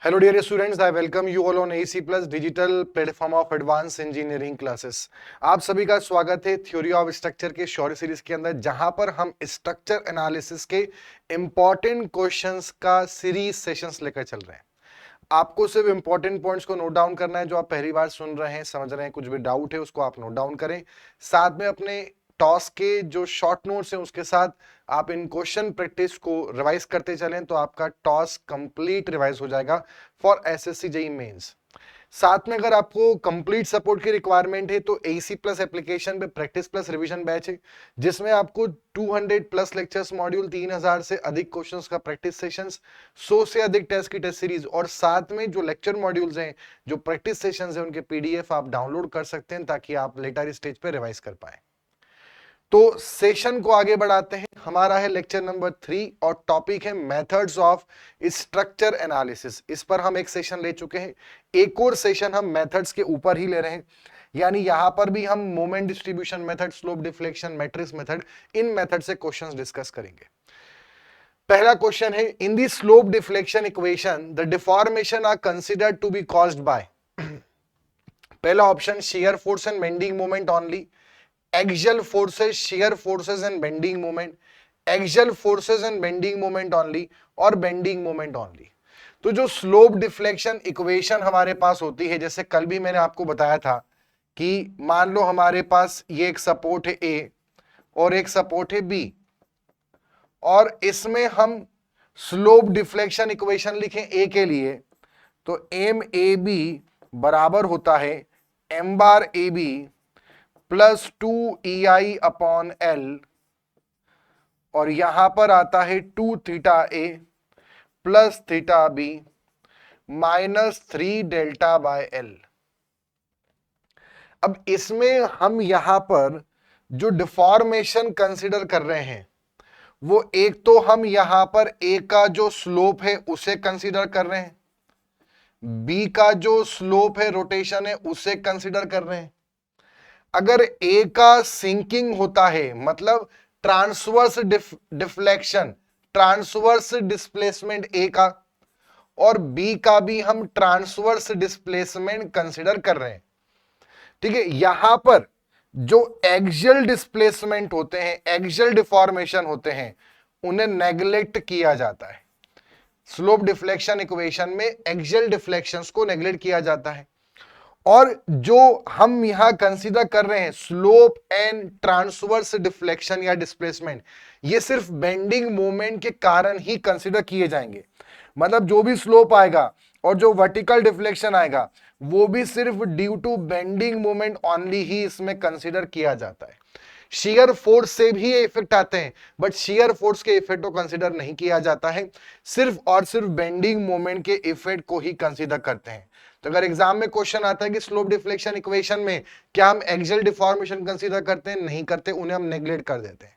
Hello dear students, I welcome you all on AC Plus Digital Platform of Advanced Engineering Classes। आप सभी का स्वागत है theory of structure के short series के अंदर, जहां पर हम स्ट्रक्चर एनालिसिस के इंपॉर्टेंट क्वेश्चंस का सीरीज सेशंस लेकर चल रहे हैं। आपको सिर्फ इंपॉर्टेंट पॉइंट्स को नोट डाउन करना है। जो आप पहली बार सुन रहे हैं, समझ रहे हैं, कुछ भी डाउट है उसको आप नोट डाउन करें। साथ में अपने टॉस के जो शॉर्ट नोट्स हैं उसके साथ आप इन क्वेश्चन प्रैक्टिस को रिवाइज करते चलें, तो आपका टॉस कंप्लीट रिवाइज हो जाएगा फॉर एसएससी जेईई मेंस। साथ में अगर आपको कंप्लीट सपोर्ट की रिक्वायरमेंट है तो एसी प्लस एप्लीकेशन पे प्रैक्टिस प्लस रिवीजन बैच है, जिसमें आपको 200 प्लस लेक्चर्स मॉड्यूल, 3000 से अधिक क्वेश्चंस का प्रैक्टिस सेशंस, 100 से अधिक टेस्ट की टेस्ट सीरीज, और साथ में जो लेक्चर मॉड्यूल्स हैं, जो प्रैक्टिस सेशंस हैं, उनके पीडीएफ आप डाउनलोड कर सकते हैं ताकि आप लेटर स्टेज पे रिवाइज कर पाए। तो सेशन को आगे बढ़ाते हैं। हमारा है लेक्चर नंबर 3 और टॉपिक है मेथड्स ऑफ स्ट्रक्चर एनालिसिस। इस पर हम एक सेशन ले चुके हैं, एक और सेशन हम मेथड्स के ऊपर ही ले रहे हैं। यानी यहां पर भी हम moment distribution method, slope deflection, matrix method, इन मेथड से क्वेश्चंस डिस्कस करेंगे। पहला क्वेश्चन है, in the slope deflection equation the deformation are considered to be caused by. पहला option shear force and bending moment only, axial forces, shear forces and bending moment, axial forces and bending moment only, और bending moment only। तो जो slope deflection equation हमारे पास होती है, जैसे कल भी मैंने आपको बताया था कि मान लो हमारे पास ये एक सपोर्ट है ए और एक सपोर्ट है बी, और इसमें हम स्लोप डिफ्लेक्शन इक्वेशन लिखें ए के लिए, तो एम ए बी बराबर होता है M bar A B plus 2EI upon L, और यहां पर आता है 2 theta A plus theta B minus 3 delta by L. अब इसमें हम यहां पर जो डिफॉर्मेशन कंसीडर कर रहे हैं, वो एक तो हम यहां पर ए का जो स्लोप है उसे कंसीडर कर रहे हैं, बी का जो स्लोप है, रोटेशन है, उसे कंसीडर कर रहे हैं। अगर ए का सिंकिंग होता है, मतलब ट्रांसवर्स डिफ्लेक्शन, ट्रांसवर्स डिस्प्लेसमेंट ए का, और बी का भी हम ट्रांसवर्स डिस्प्लेसमेंट कंसीडर कर रहे हैं, ठीक है। यहां पर जो एक्सियल डिस्प्लेसमेंट होते हैं, एक्सियल डिफॉर्मेशन होते हैं, उन्हें नेग्लेक्ट किया जाता है। स्लोप डिफ्लेक्शन इक्वेशन में एक्सियल डिफ्लेक्शंस को नेग्लेक्ट किया जाता है, और जो हम यहां कंसीडर कर रहे हैं स्लोप एंड ट्रांसवर्स डिफ्लेक्शन या डिस्प्लेसमेंट, ये सिर्फ बेंडिंग मोमेंट के कारण ही कंसीडर किए जाएंगे। मतलब जो भी स्लोप आएगा और जो वर्टिकल डिफ्लेक्शन आएगा, वो भी सिर्फ due to bending moment only ही इसमें कंसीडर किया जाता है। शियर फोर्स से भी ये इफेक्ट आते हैं, बट शियर फोर्स के इफेक्ट को कंसीडर नहीं किया जाता है, सिर्फ और सिर्फ बेंडिंग मोमेंट के इफेक्ट को ही कंसीडर करते हैं। तो अगर एग्जाम में क्वेश्चन आता है कि स्लोप डिफ्लेक्शन इक्वेशन में क्या हम एक्सियल डिफॉर्मेशन कंसीडर करते हैं, नहीं करते, उन्हें हम नेग्लेक्ट कर देते हैं।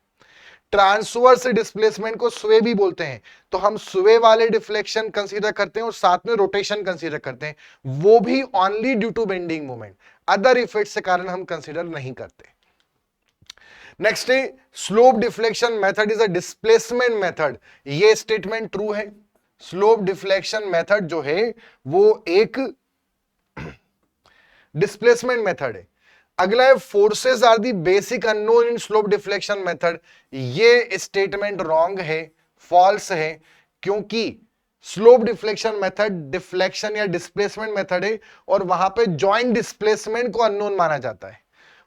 ट्रांसवर्स डिस्प्लेसमेंट को स्वे भी बोलते हैं, तो हम स्वे वाले डिफ्लेक्शन कंसीडर करते हैं और साथ में रोटेशन कंसीडर करते हैं, वो भी only due to bending moment, other effect के कारण हम कंसीडर नहीं करते। नेक्स्ट है, slope deflection method is a displacement method. ये स्टेटमेंट ट्रू है। स्लोप डिफ्लेक्शन मेथड जो है वो एक डिस्प्लेसमेंट मेथड है। अगला है, forces are the basic unknown in slope deflection method. ये स्टेटमेंट रॉन्ग है, फॉल्स है, क्योंकि स्लोप डिफ्लेक्शन मेथड डिफ्लेक्शन या डिस्प्लेसमेंट मेथड है, और वहां पे जॉइंट डिस्प्लेसमेंट को अननोन माना जाता है।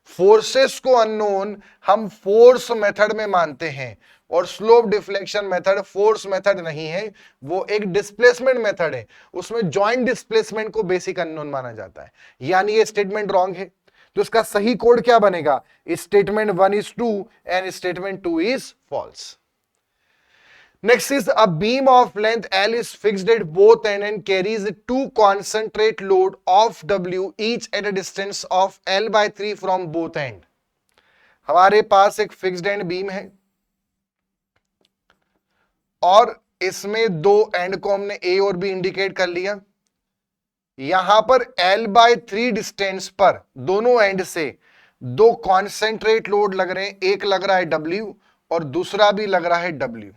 फोर्सेस को अननोन हम फोर्स मेथड में मानते हैं, और slope deflection method force method नहीं है, वो एक डिस्प्लेसमेंट मेथड है, उसमें जॉइंट डिस्प्लेसमेंट को बेसिक अननोन माना जाता है। यानी ये स्टेटमेंट रॉन्ग है। तो इसका सही कोड क्या बनेगा? Statement 1 is true and statement 2 is false. Next is, a beam of length L is fixed at both ends and carries two concentrate load of W each at a distance of L by 3 from both ends. हमारे पास एक fixed and beam है और इसमें दो and को हमने A और B indicate कर लिया। यहां पर L by 3 डिस्टेंस पर दोनों एंड से दो कॉन्सेंट्रेट लोड लग रहे हैं, एक लग रहा है W और दूसरा भी लग रहा है W।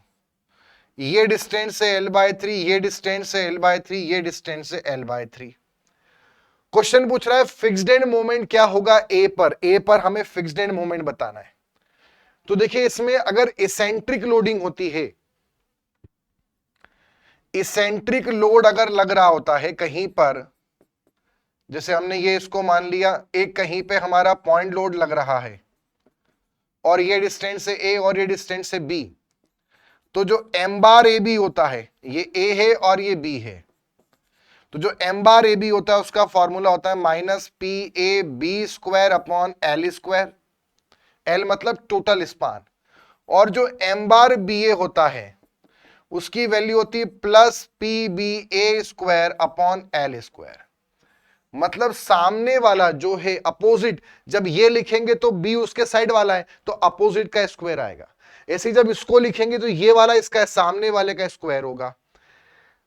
ये डिस्टेंस है l/3, ये डिस्टेंस है l/3, ये डिस्टेंस है l/3। क्वेश्चन पूछ रहा है फिक्स्ड एंड मोमेंट क्या होगा ए पर। ए पर हमें फिक्स्ड एंड मोमेंट बताना है। तो देखिए इसमें अगर इसेंट्रिक लोडिंग होती है, इसेंट्रिक लोड अगर लग रहा होता है कहीं पर, जैसे हमने ये इसको मान लिया, एक कहीं पे हमारा पॉइंट लोड लग रहा है और ये डिस्टेंस है ए और ये डिस्टेंस है बी, तो जो m बार ए बी होता है, ये a है और ये b है, तो जो m बार ए बी होता है उसका फॉर्मूला होता है -PAB² अपॉन L²। L मतलब टोटल स्पान। और जो m बार BA होता है उसकी वैल्यू होती है +PBA² अपॉन L²। मतलब सामने वाला जो है अपोजिट, जब ये लिखेंगे तो b उसके साइड वाला है तो अपोजिट का स्क्वायर आएगा। ऐसे जब इसको लिखेंगे तो ये वाला इसका सामने वाले का स्क्वायर होगा।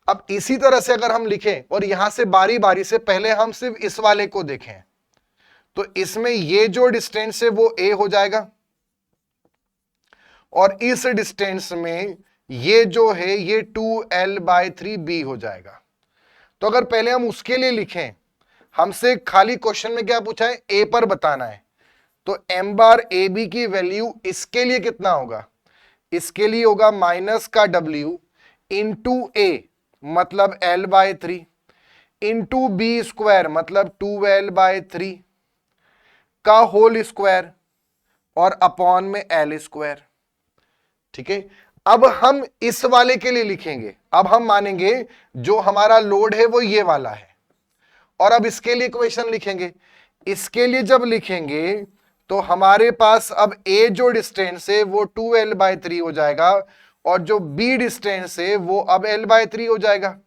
अब इसी तरह से अगर हम लिखें और यहां से बारी बारी से, पहले हम सिर्फ इस वाले को देखें, तो इसमें ये जो डिस्टेंस है वो a हो जाएगा और इस डिस्टेंस में ये जो है ये 2l/3b हो जाएगा। तो अगर पहले हम उसके लिए लिखें, हमसे खाली क्वेश्चन में क्या पूछा है, a पर बताना है, तो m बार ए बी की वैल्यू इसके लिए कितना होगा, इसके लिए होगा माइनस का w इंटू ए मतलब l/3 इंटू b² मतलब 2l/3 का होल स्क्वायर और अपॉन में l²। ठीक है, अब हम इस वाले के लिए लिखेंगे। अब हम मानेंगे जो हमारा लोड है वो ये वाला है और अब इसके लिए इक्वेशन लिखेंगे। इसके लिए जब लिखेंगे तो हमारे पास अब a जो डिस्टेंस है वो 2l/3 हो जाएगा और जो b डिस्टेंस है वो अब l/3 हो जाएगा।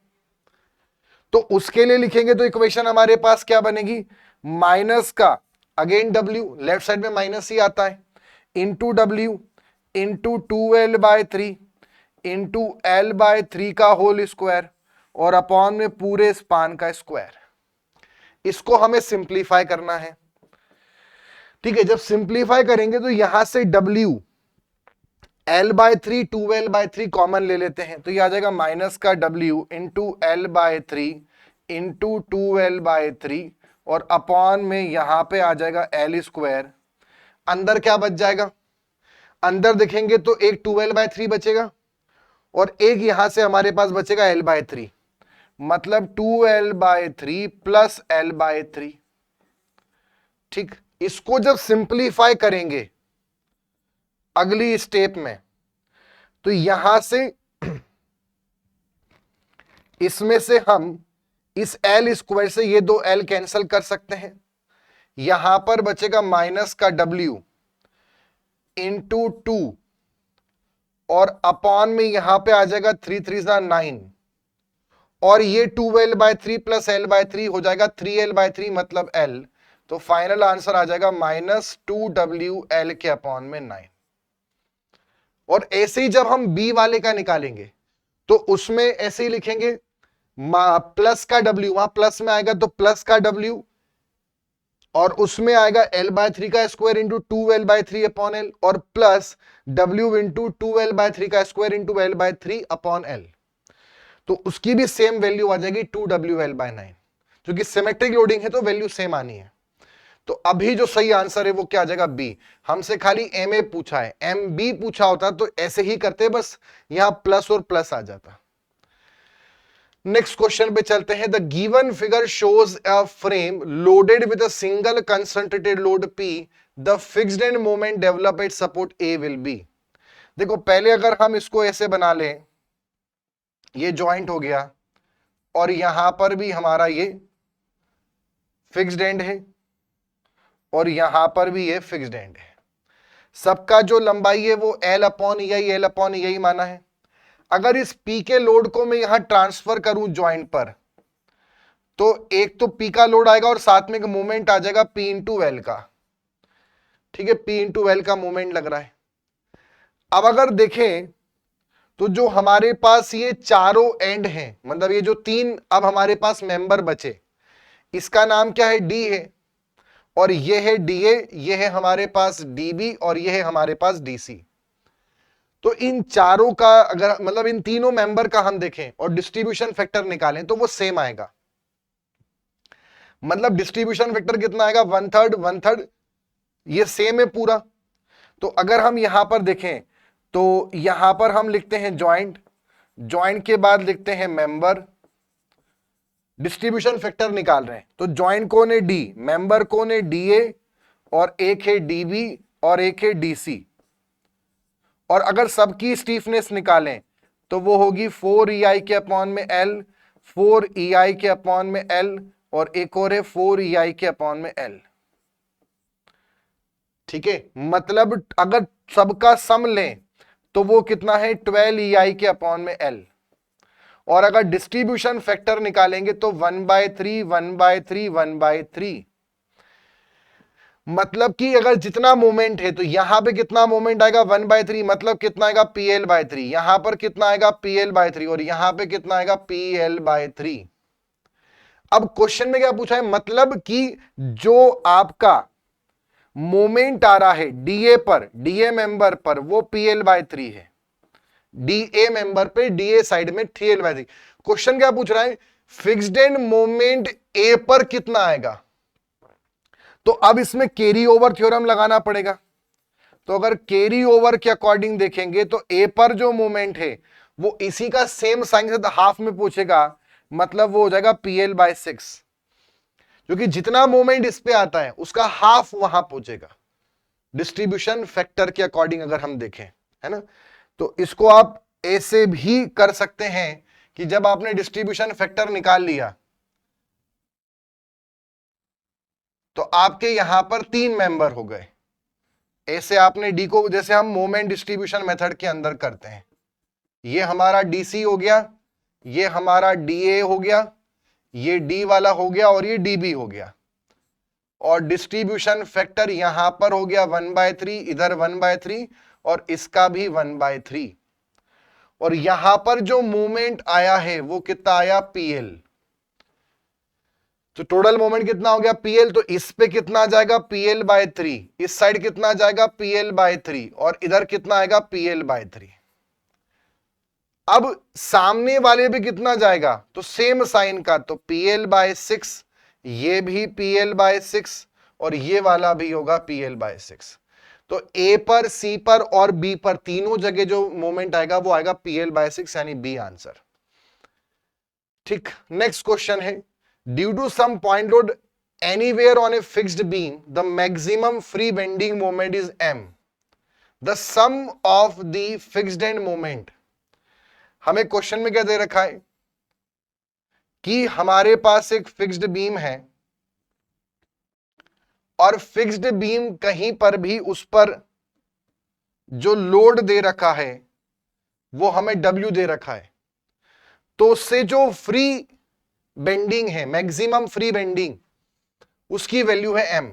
तो उसके लिए लिखेंगे तो इक्वेशन हमारे पास क्या बनेगी, माइनस का अगेन w, लेफ्ट साइड में माइनस ही आता है, into w into 2l/3 into l/3 का होल स्क्वायर और अपॉन में पूरे स्पान का स्क्वायर। इसको हमें सिंप्लीफाई करना है। ठीक है, जब सिंप्लीफाई करेंगे तो यहां से w l/3 2l/3 कॉमन ले लेते हैं तो ये आ जाएगा माइनस का w into l/3 into 2l/3 और अपॉन में यहां पे आ जाएगा l²। अंदर क्या बच जाएगा, अंदर देखेंगे तो एक 2l/3 बचेगा और एक यहां से हमारे पास बचेगा l/3, मतलब 2l/3 प्लस l/3। ठीक, इसको जब सिंप्लीफाई करेंगे अगली स्टेप में तो यहां से इसमें से हम इस l² से ये दो l कैंसिल कर सकते हैं। यहां पर बचेगा माइनस का w इंटू 2 और अपॉन में यहां पे आ जाएगा 3 3 9 और ये 2l/3 प्लस l/3 हो जाएगा 3l/3 मतलब l। तो फाइनल आंसर आ जाएगा -2wl के अपॉन में 9। और ऐसे ही जब हम b वाले का निकालेंगे तो उसमें ऐसे ही लिखेंगे, प्लस का w वहां प्लस में आएगा तो प्लस का w और उसमें आएगा l/3 का square into 2l/3 upon l और प्लस w इंटू 2l/3 का square into l/3 upon l। तो उसकी भी सेम वैल्यू आ जाएगी 2wl/9। क्योंकि सिमेट्रिक लोडिंग है तो वैल्यू सेम आनी है। तो अभी जो सही आंसर है वो क्या आ जाएगा, बी। हमसे खाली एम ए पूछा है, एम बी पूछा होता तो ऐसे ही करते, बस यहां प्लस और प्लस आ जाता। नेक्स्ट क्वेश्चन पे चलते हैं। The given figure shows a frame loaded with a single concentrated load P, the fixed end moment develop at support A will B. देखो पहले अगर हम इसको ऐसे बना लें, ये जॉइंट हो गया और यहां पर भी हमारा ये फिक्स्ड एंड है और यहां पर भी ये फिक्स्ड एंड है। सबका जो लंबाई है वो L/EI माना है। अगर इस P के लोड को मैं यहां ट्रांसफर करूं जॉइंट पर, तो एक तो P का लोड आएगा और साथ में एक मोमेंट आ जाएगा P इंटू L का। ठीक है, P इंटू L का मोमेंट लग रहा है। अब अगर देखें तो जो हमारे पास ये चारों एंड हैं, मतलब ये जो तीन अब हमारे पास मेंबर बचे, इसका नाम क्या है, D है और ये है DA, ये है हमारे पास DB और ये है हमारे पास DC। तो इन चारों का अगर मतलब इन तीनों मेंबर का हम देखें और डिस्ट्रीब्यूशन फैक्टर निकालें तो वो सेम आएगा। मतलब डिस्ट्रीब्यूशन फैक्टर कितना आएगा, 1/3 1/3, ये सेम है पूरा। तो अगर हम यहां पर देखें तो यहां पर हम लिखते हैं ज्वाइंट, ज्वाइंट के बाद लिखते हैं मेंबर, डिस्ट्रीब्यूशन फैक्टर निकाल रहे हैं। तो ज्वाइंट कौन है, डी, मेंबर कौन है, डीए, और एक है डीबी और एक है डीसी। और अगर सबकी स्टीफनेस निकालें तो वो होगी 4EI के अपॉन में L, 4EI के अपॉन में L, और एक और है 4EI के अपॉन में L। ठीक है, मतलब अगर सबका सम लें तो वो कितना है, 12EI के अपॉन में L। और अगर डिस्ट्रीब्यूशन फैक्टर निकालेंगे तो 1/3 1/3 1/3। मतलब कि अगर जितना मोमेंट है तो यहां पे कितना मोमेंट आएगा, 1/3, मतलब कितना आएगा, PL/3। यहां पर कितना आएगा, PL/3, और यहां पे कितना आएगा, PL/3। अब क्वेश्चन में क्या पूछा है, मतलब कि जो आपका मोमेंट आ रहा है डीए पर, डीए मेंबर पर, वो PL/3 है। डीए मेंबर पे, डीए साइड में TL/3। क्वेश्चन क्या पूछ रहा है, फिक्स्ड एंड मोमेंट ए पर कितना आएगा। तो अब इसमें कैरी ओवर थ्योरम लगाना पड़ेगा। तो अगर कैरी ओवर के अकॉर्डिंग देखेंगे तो ए पर जो मोमेंट है वो इसी का सेम साइन से हाफ में पूछेगा, मतलब वो हो जाएगा PL/6, क्योंकि जितना मोमेंट इस पे आता है उसका हाफ वहां पहुंचेगा डिस्ट्रीब्यूशन फैक्टर के अकॉर्डिंग अगर हम देखें, है ना। तो इसको आप ऐसे भी कर सकते हैं कि जब आपने डिस्ट्रीब्यूशन फैक्टर निकाल लिया तो आपके यहां पर 3 मेंबर हो गए। ऐसे आपने डी को, जैसे हम मोमेंट डिस्ट्रीब्यूशन मेथड के अंदर करते हैं, ये हमारा डीसी हो गया, ये हमारा डीए हो गया, ये डी वाला हो गया, और ये डीबी हो गया। और डिस्ट्रीब्यूशन फैक्टर यहां पर हो गया 1/3, इधर 1/3, और इसका भी 1/3। और यहां पर जो मूवमेंट आया है वो कितना आया, PL। तो टोटल मोमेंट कितना हो गया, PL। तो इस पे कितना आ जाएगा, PL/3, इस साइड कितना आ जाएगा, PL/3, और इधर कितना आएगा, PL/3। अब सामने वाले पे कितना जाएगा, तो सेम साइन का, तो PL/6, ये भी PL/6, और ये वाला भी होगा PL/6। तो ए पर, सी पर और बी पर तीनों जगह जो मोमेंट आएगा वो आएगा PL/6, यानी बी आंसर। ठीक, नेक्स्ट क्वेश्चन है, due to some point load anywhere on a fixed beam the maximum free bending moment is m, the sum of the fixed end moment. हमें क्वेश्चन में क्या दे रखा है कि हमारे पास एक फिक्स्ड बीम है और फिक्स्ड बीम कहीं पर भी उस पर जो लोड दे रखा है वो हमें W दे रखा है, तो उससे जो फ्री बेंडिंग है, मैक्सिमम फ्री बेंडिंग, उसकी वैल्यू है m।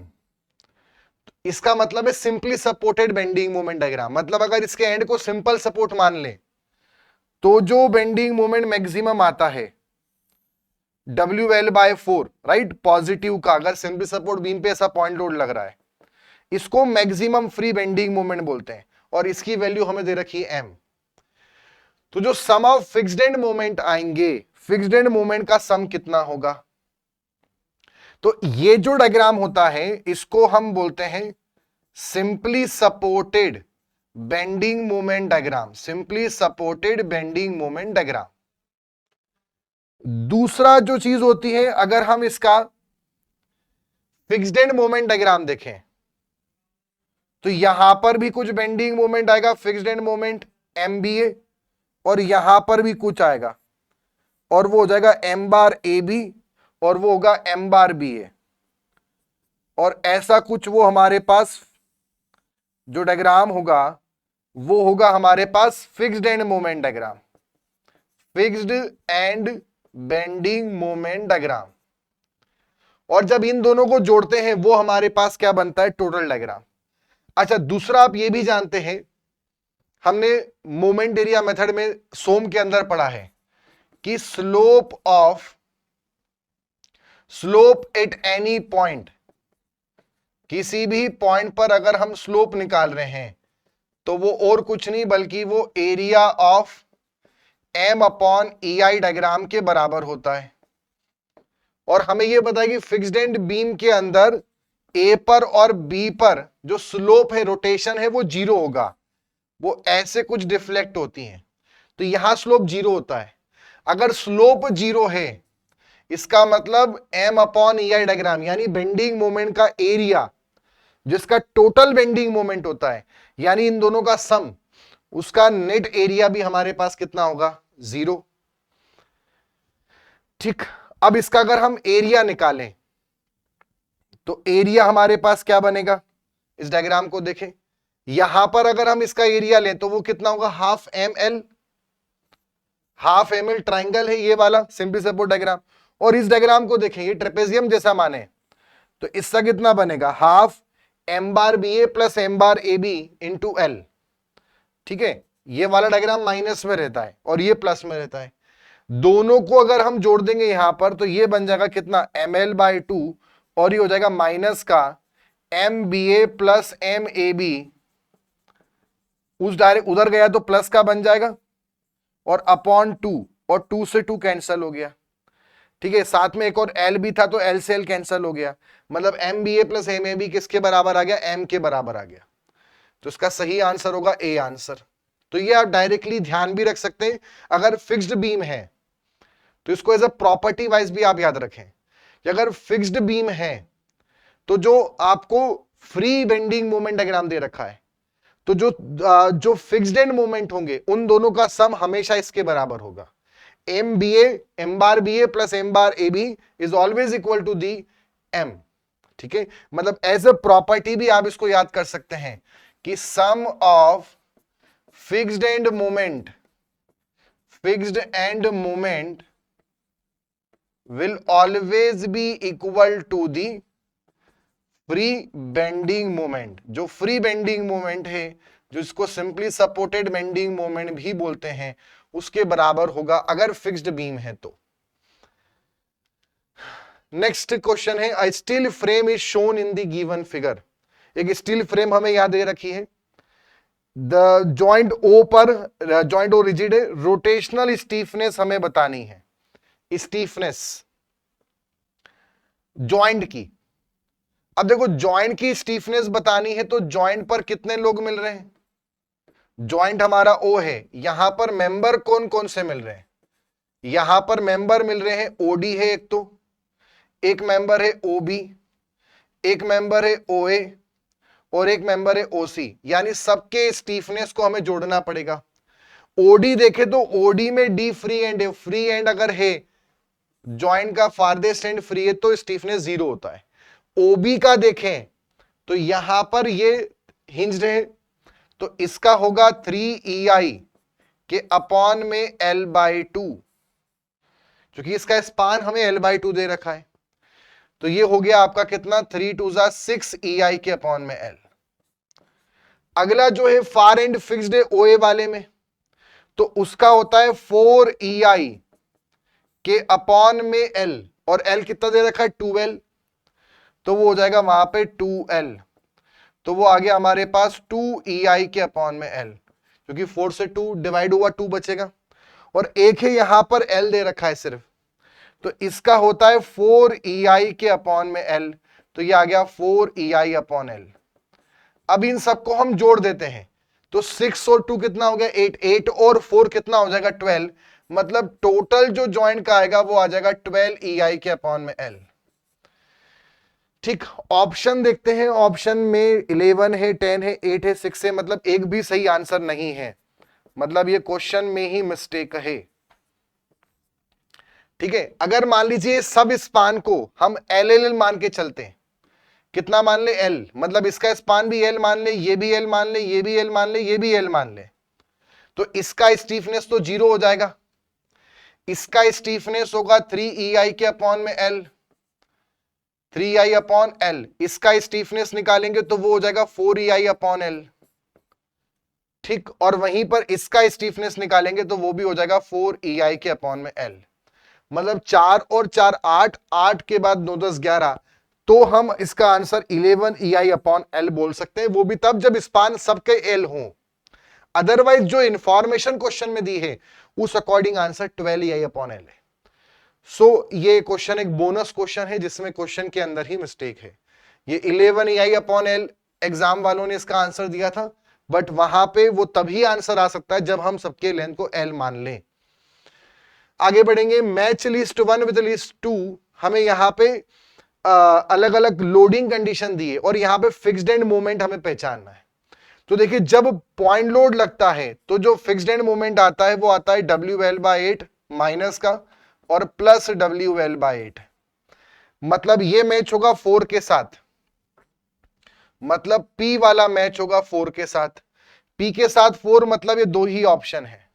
इसका मतलब है simply supported bending moment diagram. मतलब अगर इसके एंड को सिंपल सपोर्ट मान ले तो जो बेंडिंग मोमेंट मैक्सिमम आता है WL/4, राइट, पॉजिटिव का, अगर सिंपल सपोर्ट बीम पे ऐसा पॉइंट लोड लग रहा है, इसको मैक्सिमम फ्री बेंडिंग मोमेंट बोलते हैं, और इसकी वैल्यू हमें दे रखी है m। तो जो सम ऑफ फिक्स्ड एंड मोमेंट आएंगे, फिक्स्ड एंड मोमेंट का सम कितना होगा। तो ये जो डायग्राम होता है इसको हम बोलते हैं simply supported bending moment diagram, simply supported bending moment diagram. दूसरा जो चीज होती है, अगर हम इसका फिक्स्ड एंड मोमेंट डायग्राम देखें तो यहां पर भी कुछ बेंडिंग मोमेंट आएगा, फिक्स्ड एंड मोमेंट MBA, और यहां पर भी कुछ आएगा, और वो हो जाएगा M⁻AB, और वो होगा M⁻BA। और ऐसा कुछ वो हमारे पास जो डायग्राम होगा वो होगा हमारे पास fixed end moment diagram, fixed end bending moment diagram. और जब इन दोनों को जोड़ते हैं वो हमारे पास क्या बनता है, टोटल डायग्राम। अच्छा, दूसरा आप ये भी जानते हैं, हमने मोमेंट एरिया मेथड में सोम के अंदर पढ़ा है कि स्लोप एट एनी पॉइंट, किसी भी पॉइंट पर अगर हम स्लोप निकाल रहे हैं तो वो और कुछ नहीं बल्कि वो area of M upon E I diagram के बराबर होता है। और हमें ये पता है कि फिक्स्ड एंड बीम के अंदर ए पर और बी पर जो स्लोप है, रोटेशन है, वो जीरो होगा। वो ऐसे कुछ डिफ्लेक्ट होती हैं, तो यहां स्लोप जीरो होता है। अगर स्लोप जीरो है, इसका मतलब M upon E I diagram यानी बेंडिंग मोमेंट का एरिया, जिसका टोटल बेंडिंग मोमेंट होता है, यानी इन दोनों का सम, उसका नेट एरिया भी हमारे पास कितना होगा? जीरो। ठीक, अब इसका अगर हम एरिया निकालें तो एरिया हमारे पास क्या बनेगा? इस डायग्राम को देखें, यहां पर अगर हम इसका एरिया लें तो वो कितना होगा? Half M L. Half M L triangle है ये वाला सिंपली सपोर्ट डायग्राम। और इस डायग्राम को देखें, ये ट्रेपेजियम जैसा माने, तो इसका कितना बनेगा? Half M bar B A plus M bar A B into L. ठीक है, ये वाला डायग्राम माइनस में रहता है और ये प्लस में रहता है। दोनों को अगर हम जोड़ देंगे यहां पर तो ये बन जाएगा कितना? एम एल बाई टू, और ये हो जाएगा माइनस का M B A plus M A B. उस डायरेक्ट उधर गया तो प्लस का बन जाएगा, और अपॉन टू, और टू से टू कैंसिल हो गया। ठीक है, साथ में एक और एल भी था तो एल से एल कैंसिल हो गया, मतलब M B A plus M A B किसके बराबर आ गया? एम के बराबर आ गया। तो इसका सही आंसर होगा ए आंसर। तो ये आप डायरेक्टली ध्यान भी रख सकते हैं। अगर फिक्स्ड बीम है तो इसको एज अ प्रॉपर्टी वाइज भी आप याद रखें कि अगर फिक्स्ड बीम है तो जो आपको फ्री बेंडिंग मोमेंट डायग्राम दे रखा है, तो जो फिक्स्ड एंड मोमेंट होंगे उन दोनों का सम हमेशा इसके बराबर होगा। M B M bar B A plus M bar A B is always equal to the M. ठीक है, मतलब एज अ प्रॉपर्टी भी आप इसको याद कर सकते हैं कि sum of fixed end moment will always be equal to the free bending moment. जो फ्री बेंडिंग मोमेंट है, जो इसको सिंपली सपोर्टेड बेंडिंग मोमेंट भी बोलते हैं, उसके बराबर होगा अगर फिक्स्ड बीम है तो। नेक्स्ट क्वेश्चन है, a steel frame is shown in the given figure. एक स्टील फ्रेम हमें याद दे रखी है, द जॉइंट ओ पर, जॉइंट ओ रिजिड है, रोटेशनल स्टीफनेस हमें बतानी है। स्टीफनेस जॉइंट की, अब देखो जॉइंट की स्टीफनेस बतानी है तो जॉइंट पर कितने लोग मिल रहे हैं? जॉइंट हमारा ओ है, यहां पर मेंबर कौन कौन से मिल रहे हैं? यहां पर मेंबर मिल रहे हैं, ओडी है एक, तो एक मेंबर है ओबी, एक मेंबर है ओए, और एक मेंबर है ओसी। यानी सबके स्टीफनेस को हमें जोड़ना पड़ेगा। ओडी देखे तो ओडी में डी फ्री एंड है, फ्री एंड अगर है, जॉइंट का फारदेस्ट एंड फ्री है तो स्टीफनेस जीरो होता है। ओबी का देखें तो यहां पर ये हिंज्ड है, तो इसका होगा 3EI के अपॉन में L/2, क्योंकि इसका स्पान हमें L/2 दे रखा है। तो ये हो गया आपका कितना? 3 2 6 EI के अपॉन में L। अगला जो है फार एंड फिक्स्ड है OA वाले में, तो उसका होता है 4EI के अपॉन में L, और L कितना दे रखा है? 2L, तो वो हो जाएगा वहां पे 2L। तो वो आ गया हमारे पास 2EI के अपॉन में L, क्योंकि 4 से 2 डिवाइड हुआ 2 बचेगा, और एक है यहां पर L दे रखा है सिर्फ, तो इसका होता है 4EI के अपॉन में L, तो ये आ गया 4EI अपॉन L। अब इन सबको हम जोड़ देते हैं तो 6 और 2 कितना हो गया? 8, 8 और 4 कितना हो जाएगा? 12, मतलब टोटल जो जॉइंट का आएगा वो आ जाएगा 12EI के अपॉन में L। ठीक, ऑप्शन देखते हैं, ऑप्शन में 11 है, 10 है, 8 है, 6 है, मतलब एक भी सही आंसर नहीं है, मतलब ये क्वेश्चन में ही मिस्टेक है। ठीक है, अगर मान लीजिए सब स्पान को हम LL मान के चलते हैं, कितना मान ले? L, मतलब इसका स्पान भी L मान ले, ये भी L मान ले, ये भी L मान ले, ये भी L मान ले, तो इसका स्टीफनेस तो जीरो हो जाएगा। इसका स्टीफनेस होगा 3EI के अपॉन में L, 3EI अपॉन L। इसका स्टीफनेस निकालेंगे तो वो हो जाएगा 4EI अपॉन L। ठीक, और वहीं पर इसका स्टीफनेस निकालेंगे तो वो भी हो जाएगा 4EI के अपॉन में L। मतलब 4 और 4 8, 8 के बाद 9 10 11, तो हम इसका आंसर 11EI अपॉन L बोल सकते हैं, वो भी तब जब स्पान सबके L हो। अदरवाइज जो इंफॉर्मेशन क्वेश्चन में दी है उस अकॉर्डिंग आंसर 12EI/L है। सो ये क्वेश्चन एक बोनस क्वेश्चन है जिसमें क्वेश्चन के अंदर ही मिस्टेक है। ये 11EI/L एग्जाम वालों ने इसका आंसर दिया था, बट वहां पे वो तभी आंसर आ सकता है जब हम सबके लेंथ को L मान लें। आगे बढ़ेंगे, मैच लिस्ट 1 विद लिस्ट 2। हमें यहां पे अलग अलग लोडिंग कंडीशन दी है और यहां पे फिक्स्ड एंड मोमेंट हमें पहचानना है। तो देखिए, जब पॉइंट लोड लगता है तो जो फिक्स्ड एंड मोमेंट आता है वो आता है WL/8 माइनस का और प्लस WL/8। मतलब ये मैच होगा 4 के साथ, मतलब P वाला मैच होगा 4 के साथ। P के साथ 4 मतलब ये दो ही ऑप्शन है।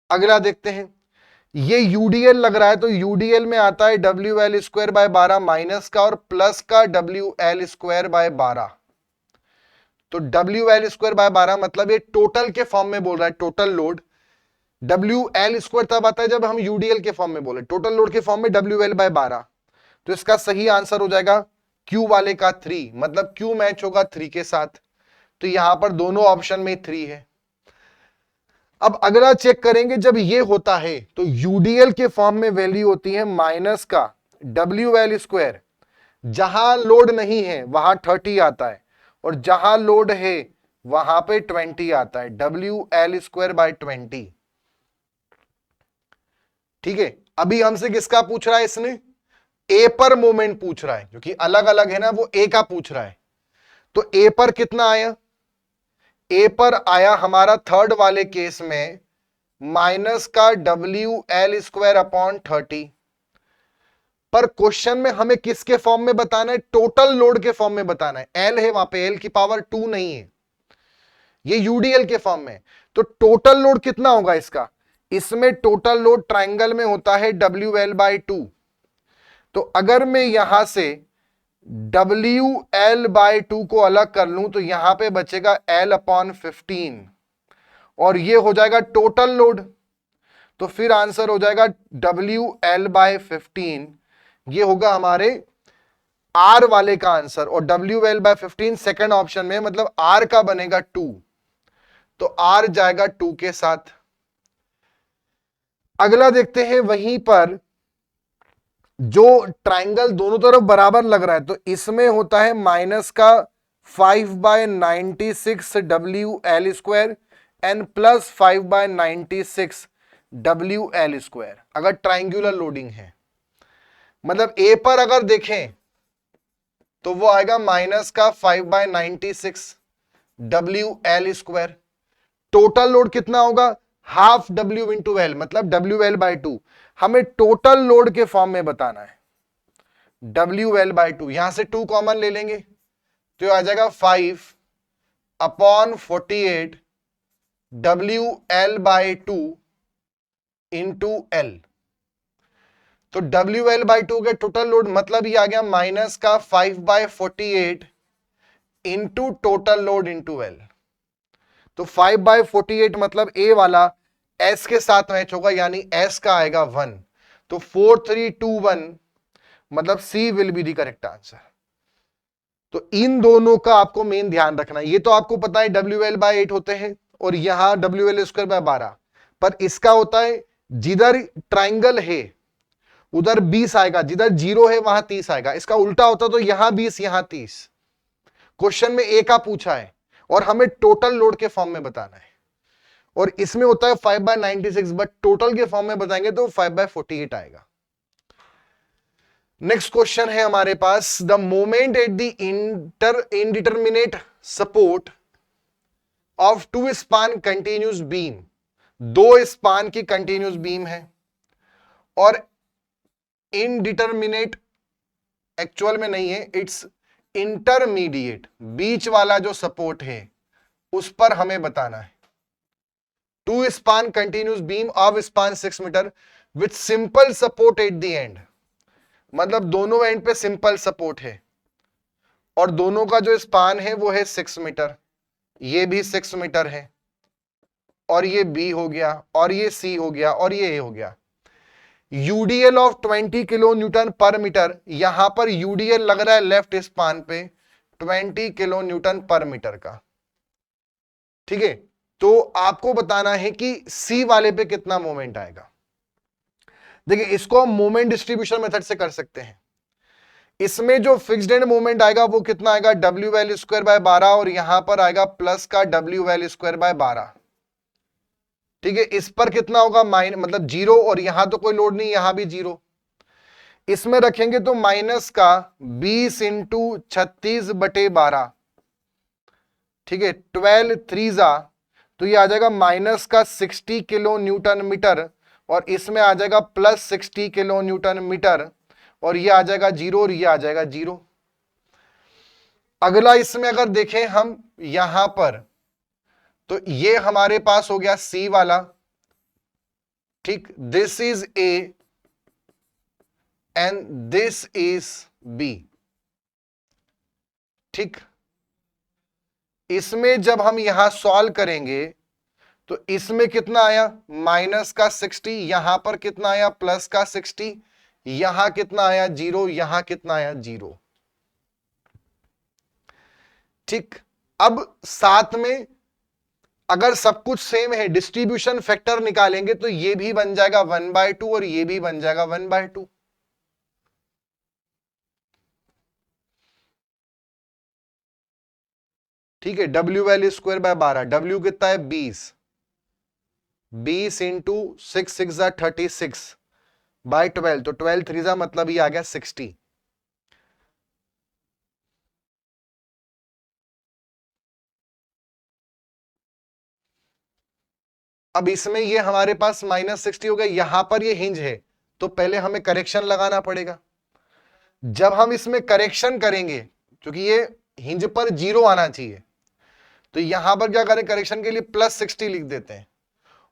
अगला देखते हैं, ये UDL लग रहा है तो UDL में आता है WL²/12 माइनस का और प्लस का WL²/12। तो WL²/12 मतलब ये टोटल के फॉर्म में बोल रहा है, टोटल लोड। WL² तब आता है जब हम UDL के फॉर्म में बोले, टोटल लोड के फॉर्म में WL/12। तो इसका सही आंसर हो जाएगा Q वाले का 3, मतलब Q मैच होगा 3 के साथ। तो यहां पर दोनों ऑप्शन में 3 है। अब अगला चेक करेंगे, जब ये होता है तो UDL के फॉर्म में वैल्यू होती है माइनस का WL²। जहां लोड नहीं है वहां 30 आता है और जहां लोड है वहां पे 20 आता है, WL²/20। ठीक है, अभी हमसे किसका पूछ रहा है इसने? ए पर मोमेंट पूछ रहा है, क्योंकि अलग अलग है ना, वो ए का पूछ रहा है। तो ए पर कितना आया? ए पर आया हमारा थर्ड वाले केस में माइनस का WL²/30। पर क्वेश्चन में हमें किसके फॉर्म में बताना है? टोटल लोड के फॉर्म में बताना है। एल है वहां पे, एल की पावर 2 नहीं है, ये यूडीएल के फॉर्म में। तो टोटल लोड कितना होगा इसका? इसमें टोटल लोड ट्राइंगल में होता है WL/2। तो अगर मैं यहां से WL/2 को अलग कर लूं तो यहां पे बचेगा L/15 और ये हो जाएगा टोटल लोड। तो फिर आंसर हो जाएगा WL/15। ये होगा हमारे R वाले का आंसर, और WL/15 सेकंड ऑप्शन में, मतलब R का बनेगा 2। तो R जाएगा 2 के साथ। अगला देखते हैं, वहीं पर जो ट्राइंगल दोनों तरफ बराबर लग रहा है तो इसमें होता है माइनस का 5/96 WL² एंड प्लस 5/96 WL²। अगर ट्राइंगुलर लोडिंग है, मतलब ए पर अगर देखें तो वो आएगा माइनस का 5/96 WL²। टोटल लोड कितना होगा? हाफ W इंटू एल, मतलब WL/2। हमें टोटल लोड के फॉर्म में बताना है, WL/2। यहां से 2 कॉमन ले लेंगे तो आ जाएगा 5/48 WL/2 इंटू एल। तो WL/2 के टोटल लोड मतलब ये आ गया माइनस का 5/48 into total load into L. तो 5/48 मतलब ए वाला S के साथ मैच होगा, यानी S का आएगा 1। तो 4321 मतलब C will be the correct answer. तो इन दोनों का आपको मेन ध्यान रखना है। ये तो आपको पता है WL/8 होते हैं और यहां WL²/12, पर इसका होता है जिधर ट्राइंगल है उधर 20 आएगा, जिधर 0 है वहां 30 आएगा। इसका उल्टा होता तो यहां 20 यहां 30। क्वेश्चन में ए का पूछा है और हमें टोटल लोड के फॉर्म में बताना है, और इसमें होता है 5/96, बट टोटल के फॉर्म में बताएंगे तो 5/48 आएगा। नेक्स्ट क्वेश्चन है हमारे पास, the moment at the indeterminate support of 2 span continuous beam. 2 span की कंटिन्यूस बीम है और इनडिटरमिनेट एक्चुअल में नहीं है, इट्स इंटरमीडिएट, बीच वाला जो सपोर्ट है उस पर हमें बताना है। 2 span continuous beam of span 6 metre with simple support at the end, मतलब दोनों एंड पे सिंपल सपोर्ट है और दोनों का जो स्पान है वो है 6 मीटर। ये भी 6 मीटर है और ये B हो गया और ये C हो गया और ये A हो गया। यूडीएल ऑफ 20 किलो न्यूटन पर मीटर, यहां पर यूडीएल लग रहा है लेफ्ट स्पान पे 20 किलो न्यूटन पर मीटर का। ठीक है, तो आपको बताना है कि सी वाले पे कितना मोमेंट आएगा। देखिए इसको हम मोमेंट डिस्ट्रीब्यूशन मेथड से कर सकते हैं। इसमें जो फिक्स्ड एंड मोमेंट आएगा वो कितना आएगा, डब्ल्यू वैल्यू स्क्वायर बाय 12, और यहां पर आएगा प्लस का डब्ल्यू वैल्यू स्क्वायर बाय 12। ठीक है, इस पर कितना होगा मतलब जीरो, और यहां तो कोई लोड नहीं, यहां भी जीरो। इसमें रखेंगे तो माइनस का 20 इंटू 36/12, ठीक है, 12 3 तो ये आ जाएगा माइनस का 60 किलो न्यूटन मीटर, और इसमें आ जाएगा प्लस 60 किलो न्यूटन मीटर, और ये आ जाएगा जीरो, और ये आ जाएगा जीरो। अगला इसमें अगर देखें हम यहां पर, तो ये हमारे पास हो गया सी वाला, ठीक, this is A and this is B. ठीक, इसमें जब हम यहां सॉल्व करेंगे तो इसमें कितना आया, माइनस का 60, यहां पर कितना आया, प्लस का 60, यहां कितना आया, जीरो, यहां कितना आया, जीरो। ठीक, अब साथ में अगर सब कुछ सेम है, डिस्ट्रीब्यूशन फैक्टर निकालेंगे तो ये भी बन जाएगा 1/2 और ये भी बन जाएगा 1/2। ठीक है, W value square by 12, W कितना है 20, 20 इंटू 6 6 36 बाय 12, तो 12 3 मतलब ये आ गया 60। अब इसमें ये हमारे पास -60 हो गया, यहां पर ये हिंज है तो पहले हमें करेक्शन लगाना पड़ेगा। जब हम इसमें करेक्शन करेंगे, क्योंकि ये हिंज पर जीरो आना चाहिए, तो यहां पर क्या करें, करेक्शन के लिए +60 लिख देते हैं,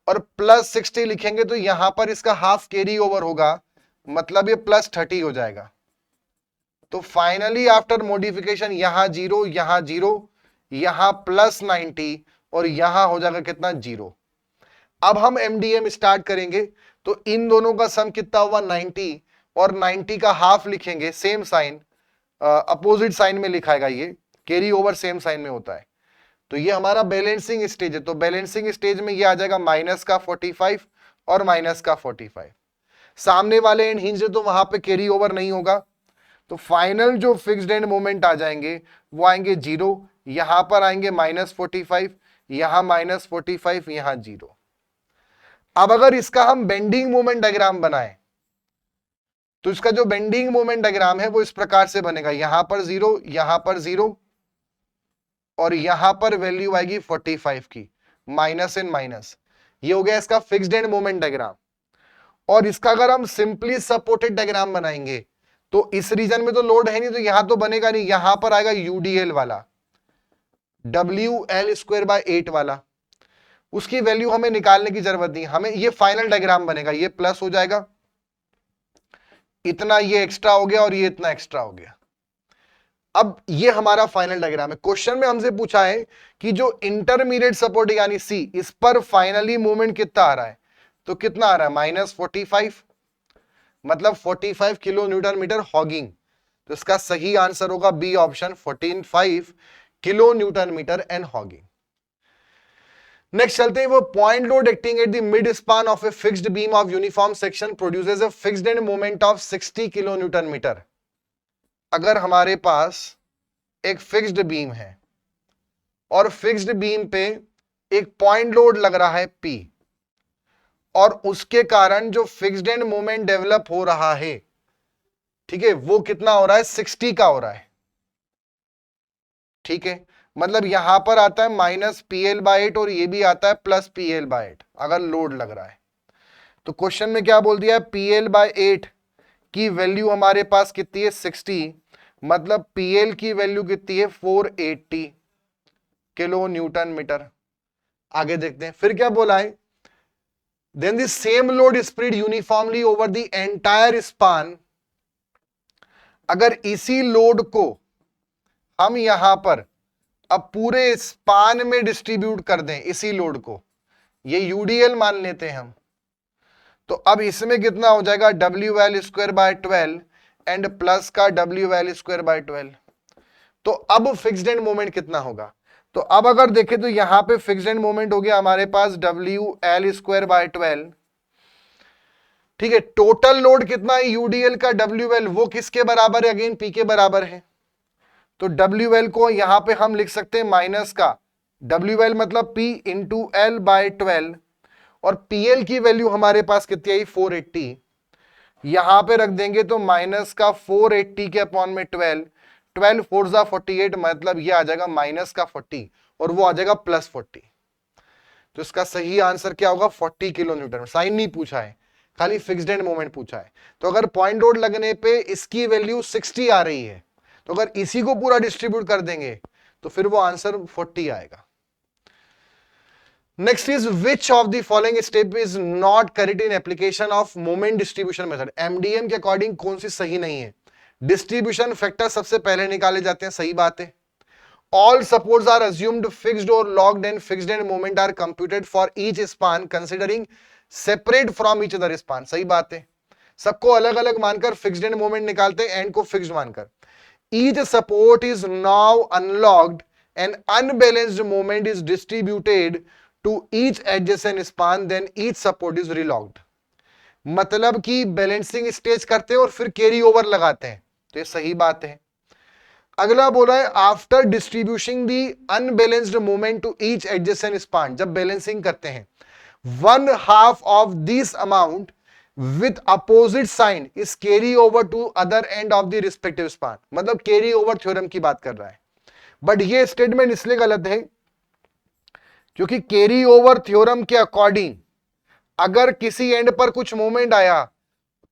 और +60 लिखेंगे तो यहां पर इसका हाफ कैरी ओवर होगा, मतलब ये +30 हो जाएगा। तो फाइनली आफ्टर मॉडिफिकेशन यहां जीरो, यहां जीरो, यहां +90, और यहां हो जाएगा कितना, जीरो। अब हम एमडीएम स्टार्ट करेंगे तो इन दोनों का सम कितना हुआ, 90, और 90 का हाफ लिखेंगे, सेम साइन, अपोजिट साइन में लिखाएगा, ये कैरी ओवर सेम साइन में होता है। तो ये हमारा बैलेंसिंग स्टेज है, तो बैलेंसिंग स्टेज में ये आ जाएगा माइनस का 45 और माइनस का 45। सामने वाले एंड हिंज है तो वहां पे कैरी ओवर नहीं होगा, तो फाइनल जो फिक्स्ड एंड मोमेंट आ जाएंगे वो आएंगे जीरो, यहां पर आएंगे -45, यहां -45, यहां जीरो। अब अगर इसका हम बेंडिंग मोमेंट डायग्राम बनाएं तो इसका जो बेंडिंग मोमेंट डायग्राम है वो इस प्रकार से बनेगा, यहां पर जीरो, यहां पर जीरो, और यहां पर वैल्यू आएगी 45 की, माइनस एंड माइनस। ये हो गया इसका फिक्स्ड एंड मोमेंट डायग्राम। और इसका अगर हम सिंपली सपोर्टेड डायग्राम बनाएंगे तो इस रीजन में तो लोड है नहीं, तो यहां तो बनेगा नहीं, यहां पर आएगा यूडीएल वाला, WL स्क्वायर बाय 8 वाला, उसकी वैल्यू हमें निकालने की जरूरत नहीं, हमें ये फाइनल डायग्राम बनेगा, ये प्लस हो जाएगा, इतना ये एक्स्ट्रा हो गया और ये इतना एक्स्ट्रा हो गया। अब ये हमारा फाइनल डायग्राम है। क्वेश्चन में हमसे पूछा है कि जो इंटरमीडिएट सपोर्ट यानी सी, इस पर फाइनली मूवमेंट कितना आ रहा है, तो कितना आ रहा है, -45, मतलब 45 किलो न्यूटन मीटर हॉगिंग। तो इसका सही आंसर होगा B option, 45 kilo newton metre and hogging. Next चलते हैं, वो point load acting at the mid span of a fixed beam of uniform section produces a fixed end moment of 60 kilo newton metre. अगर हमारे पास एक fixed beam है और fixed beam पे एक पॉइंट लोड लग रहा है P, और उसके कारण जो फिक्स्ड एंड मोमेंट डेवलप हो रहा है, ठीक है, वो कितना हो रहा है, 60 का हो रहा है। ठीक है, मतलब यहां पर आता है -PL/8 और ये भी आता है +PL/8 अगर लोड लग रहा है। तो क्वेश्चन में क्या बोल दिया है, PL/8 की वैल्यू हमारे पास कितनी है, 60, मतलब PL की वैल्यू कितनी है, 480 किलो न्यूटन मीटर। आगे देखते हैं फिर क्या बोला है, then the same load spread uniformly over the entire span. अगर इसी लोड को हम यहां पर अब पूरे स्पान में डिस्ट्रीब्यूट कर दें, इसी लोड को, ये यूडीएल मान लेते हैं हम, तो अब इसमें कितना हो जाएगा, WL square by 12 and plus का WL स्क्वायर बाय 12। तो अब फिक्स्ड एंड मोमेंट कितना होगा, तो अब अगर देखें तो यहां पे फिक्स्ड एंड मोमेंट हो गया हमारे पास WL²/12। ठीक है, टोटल लोड कितना है यूडीएल का WL, वो किसके बराबर है, अगेन P के बराबर है। तो WL को यहां पे हम लिख सकते हैं माइनस का WL मतलब P इंटू L/12, और PL की वैल्यू हमारे पास कितनी आई 480। यहां पे रख देंगे तो माइनस का 480 के अपॉन में 12, 12 4 जा 48, मतलब ये आ जाएगा माइनस का 40 और वो आ जाएगा प्लस 40। तो इसका सही आंसर क्या होगा 40 किलो न्यूटन। साइन नहीं पूछा है, खाली फिक्स्ड एंड मोमेंट पूछा है। तो अगर पॉइंट लोड लगने पे इसकी वैल्यू 60 आ रही है, तो अगर इसी को पूरा डिस्ट्रीब्यूट कर देंगे तो फिर वो आंसर 40 आएगा। Next is which of the following step is not correct in application of moment distribution method. MDM के अकॉर्डिंग कौन सी सही नहीं है। डिस्ट्रीब्यूशन फैक्टर सबसे पहले निकाले जाते हैं, सही बात है। All supports are assumed fixed or locked and fixed end moment are computed for each span considering separate from each other span। सही बात है, सबको अलग अलग मानकर फिक्स्ड एंड मोमेंट निकालते हैं, एंड को फिक्स्ड मानकर। Each support is now unlocked and unbalanced moment is distributed to each adjacent span, then each support is relocked। मतलब कि बैलेंसिंग स्टेज करते हैं और फिर कैरी ओवर लगाते हैं, तो ये सही बात है। अगला बोला है after distribution the unbalanced moment to each adjacent span, जब बैलेंसिंग करते हैं 1/2 of this amount with opposite sign is carry over to other end of the respective span. मतलब कैरी ओवर थ्योरम की बात कर रहा है, बट ये स्टेटमेंट इसलिए गलत है क्योंकि कैरी ओवर थ्योरम के अकॉर्डिंग अगर किसी एंड पर कुछ मोमेंट आया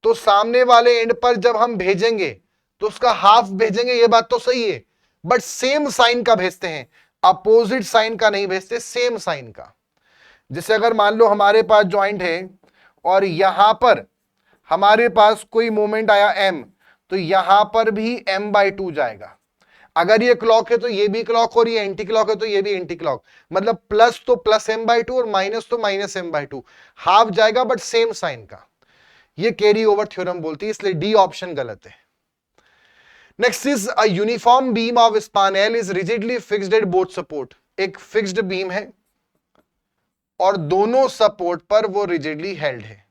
तो सामने वाले एंड पर जब हम भेजेंगे तो उसका हाफ भेजेंगे, ये बात तो सही है, बट सेम साइन का भेजते हैं, अपोजिट साइन का नहीं भेजते, सेम साइन का। जैसे अगर मान लो हमारे पास जॉइंट है और यहां पर हमारे पास कोई मोमेंट आया m, तो यहां पर भी m/2 जाएगा। अगर ये क्लॉक है तो ये भी क्लॉक, और ये एंटी क्लॉक है तो ये भी एंटी क्लॉक, मतलब प्लस तो प्लस m/2 और माइनस तो माइनस m/2, हाफ जाएगा बट सेम साइन का। ये कैरी ओवर थ्योरम बोलती है, इसलिए डी ऑप्शन गलत है। Next is a uniform beam of span L is rigidly fixed at both support. एक फिक्स्ड बीम है और दोनों सपोर्ट पर वो रिजिडली हेल्ड है।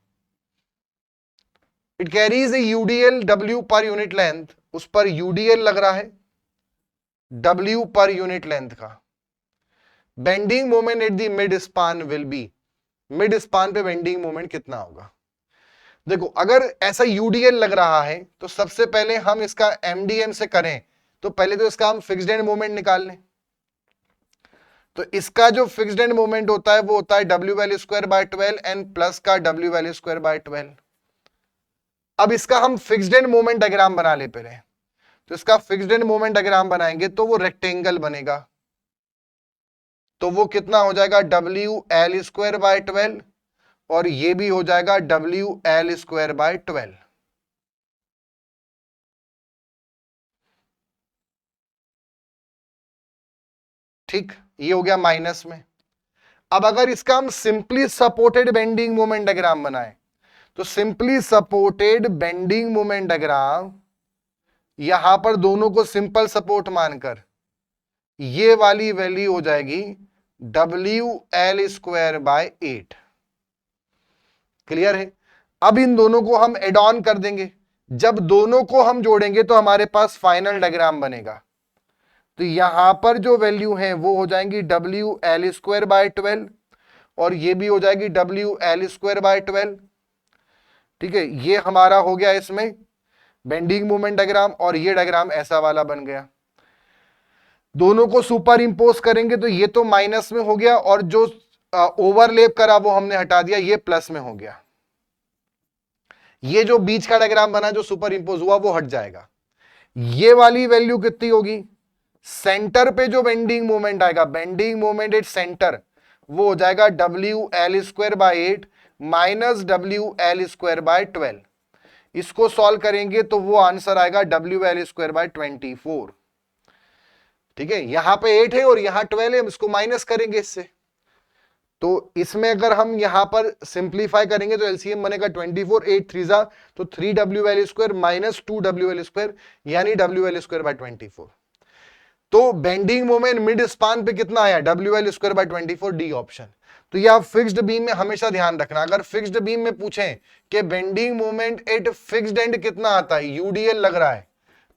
It carries a UDL W per unit length, उस पर यूडीएल लग रहा है W पर यूनिट लेंथ का। Bending moment at the mid span will be, mid span पे बेंडिंग मोमेंट कितना होगा। देखो अगर ऐसा यूडीएल लग रहा है तो सबसे पहले हम इसका एमडीएम से करें तो पहले तो इसका हम फिक्स्ड एंड मोमेंट निकाल लें। तो इसका जो फिक्स्ड एंड मोमेंट होता है वो होता है WL²/12 एंड प्लस का WL²/12। अब इसका हम फिक्स्ड एंड मोमेंट डायग्राम बना ले पहले। तो इसका फिक्स्ड एंड मोमेंट डायग्राम बनाएंगे तो वो रेक्टेंगल बनेगा, तो वो कितना हो जाएगा WL²/12 और ये भी हो जाएगा WL²/12। ठीक, ये हो गया माइनस में। अब अगर इसका हम simply supported bending moment diagram बनाए तो simply supported bending moment diagram, यहां पर दोनों को सिंपल सपोर्ट मानकर ये वाली वैल्यू हो जाएगी WL²/8। क्लियर है। अब इन दोनों को हम एड ऑन कर देंगे, जब दोनों को हम जोड़ेंगे तो हमारे पास फाइनल डायग्राम बनेगा। तो यहां पर जो वैल्यू है वो हो जाएंगी WL²/12 और ये भी हो जाएगी WL²/12। ठीक है, ये हमारा हो गया इसमें बेंडिंग मोमेंट डायग्राम, और ये डायग्राम ऐसा वाला बन गया। दोनों को सुपर इंपोज करेंगे तो ये तो माइनस में हो गया और जो ओवरलैप करा वो हमने हटा दिया, ये प्लस में हो गया। ये जो बीच का डायग्राम बना जो सुपर इंपोज हुआ वो हट जाएगा। ये वाली वैल्यू कितनी होगी, सेंटर पे जो बेंडिंग मोमेंट आएगा, बेंडिंग मोमेंट एट सेंटर, वो हो जाएगा WL²/8 माइनस WL²/12। इसको सॉल्व करेंगे तो वो आंसर आएगा WL²/24। ठीक है, यहां पे 8 है और यहां 12 है, हम इसको माइनस करेंगे इससे। तो इसमें अगर हम यहां पर सिंप्लीफाई करेंगे तो एलसीएम बनेगा 24, 8 3 जा तो 3WL² माइनस 2WL² यानी WL²/24। तो बेंडिंग मोमेंट मिड स्पान पे कितना आया, WL²/24, डी ऑप्शन। तो ये आप फिक्स्ड बीम में हमेशा ध्यान रखना, अगर फिक्स्ड बीम में पूछें कि bending moment at fixed and कितना आता है, UDL लग रहा है,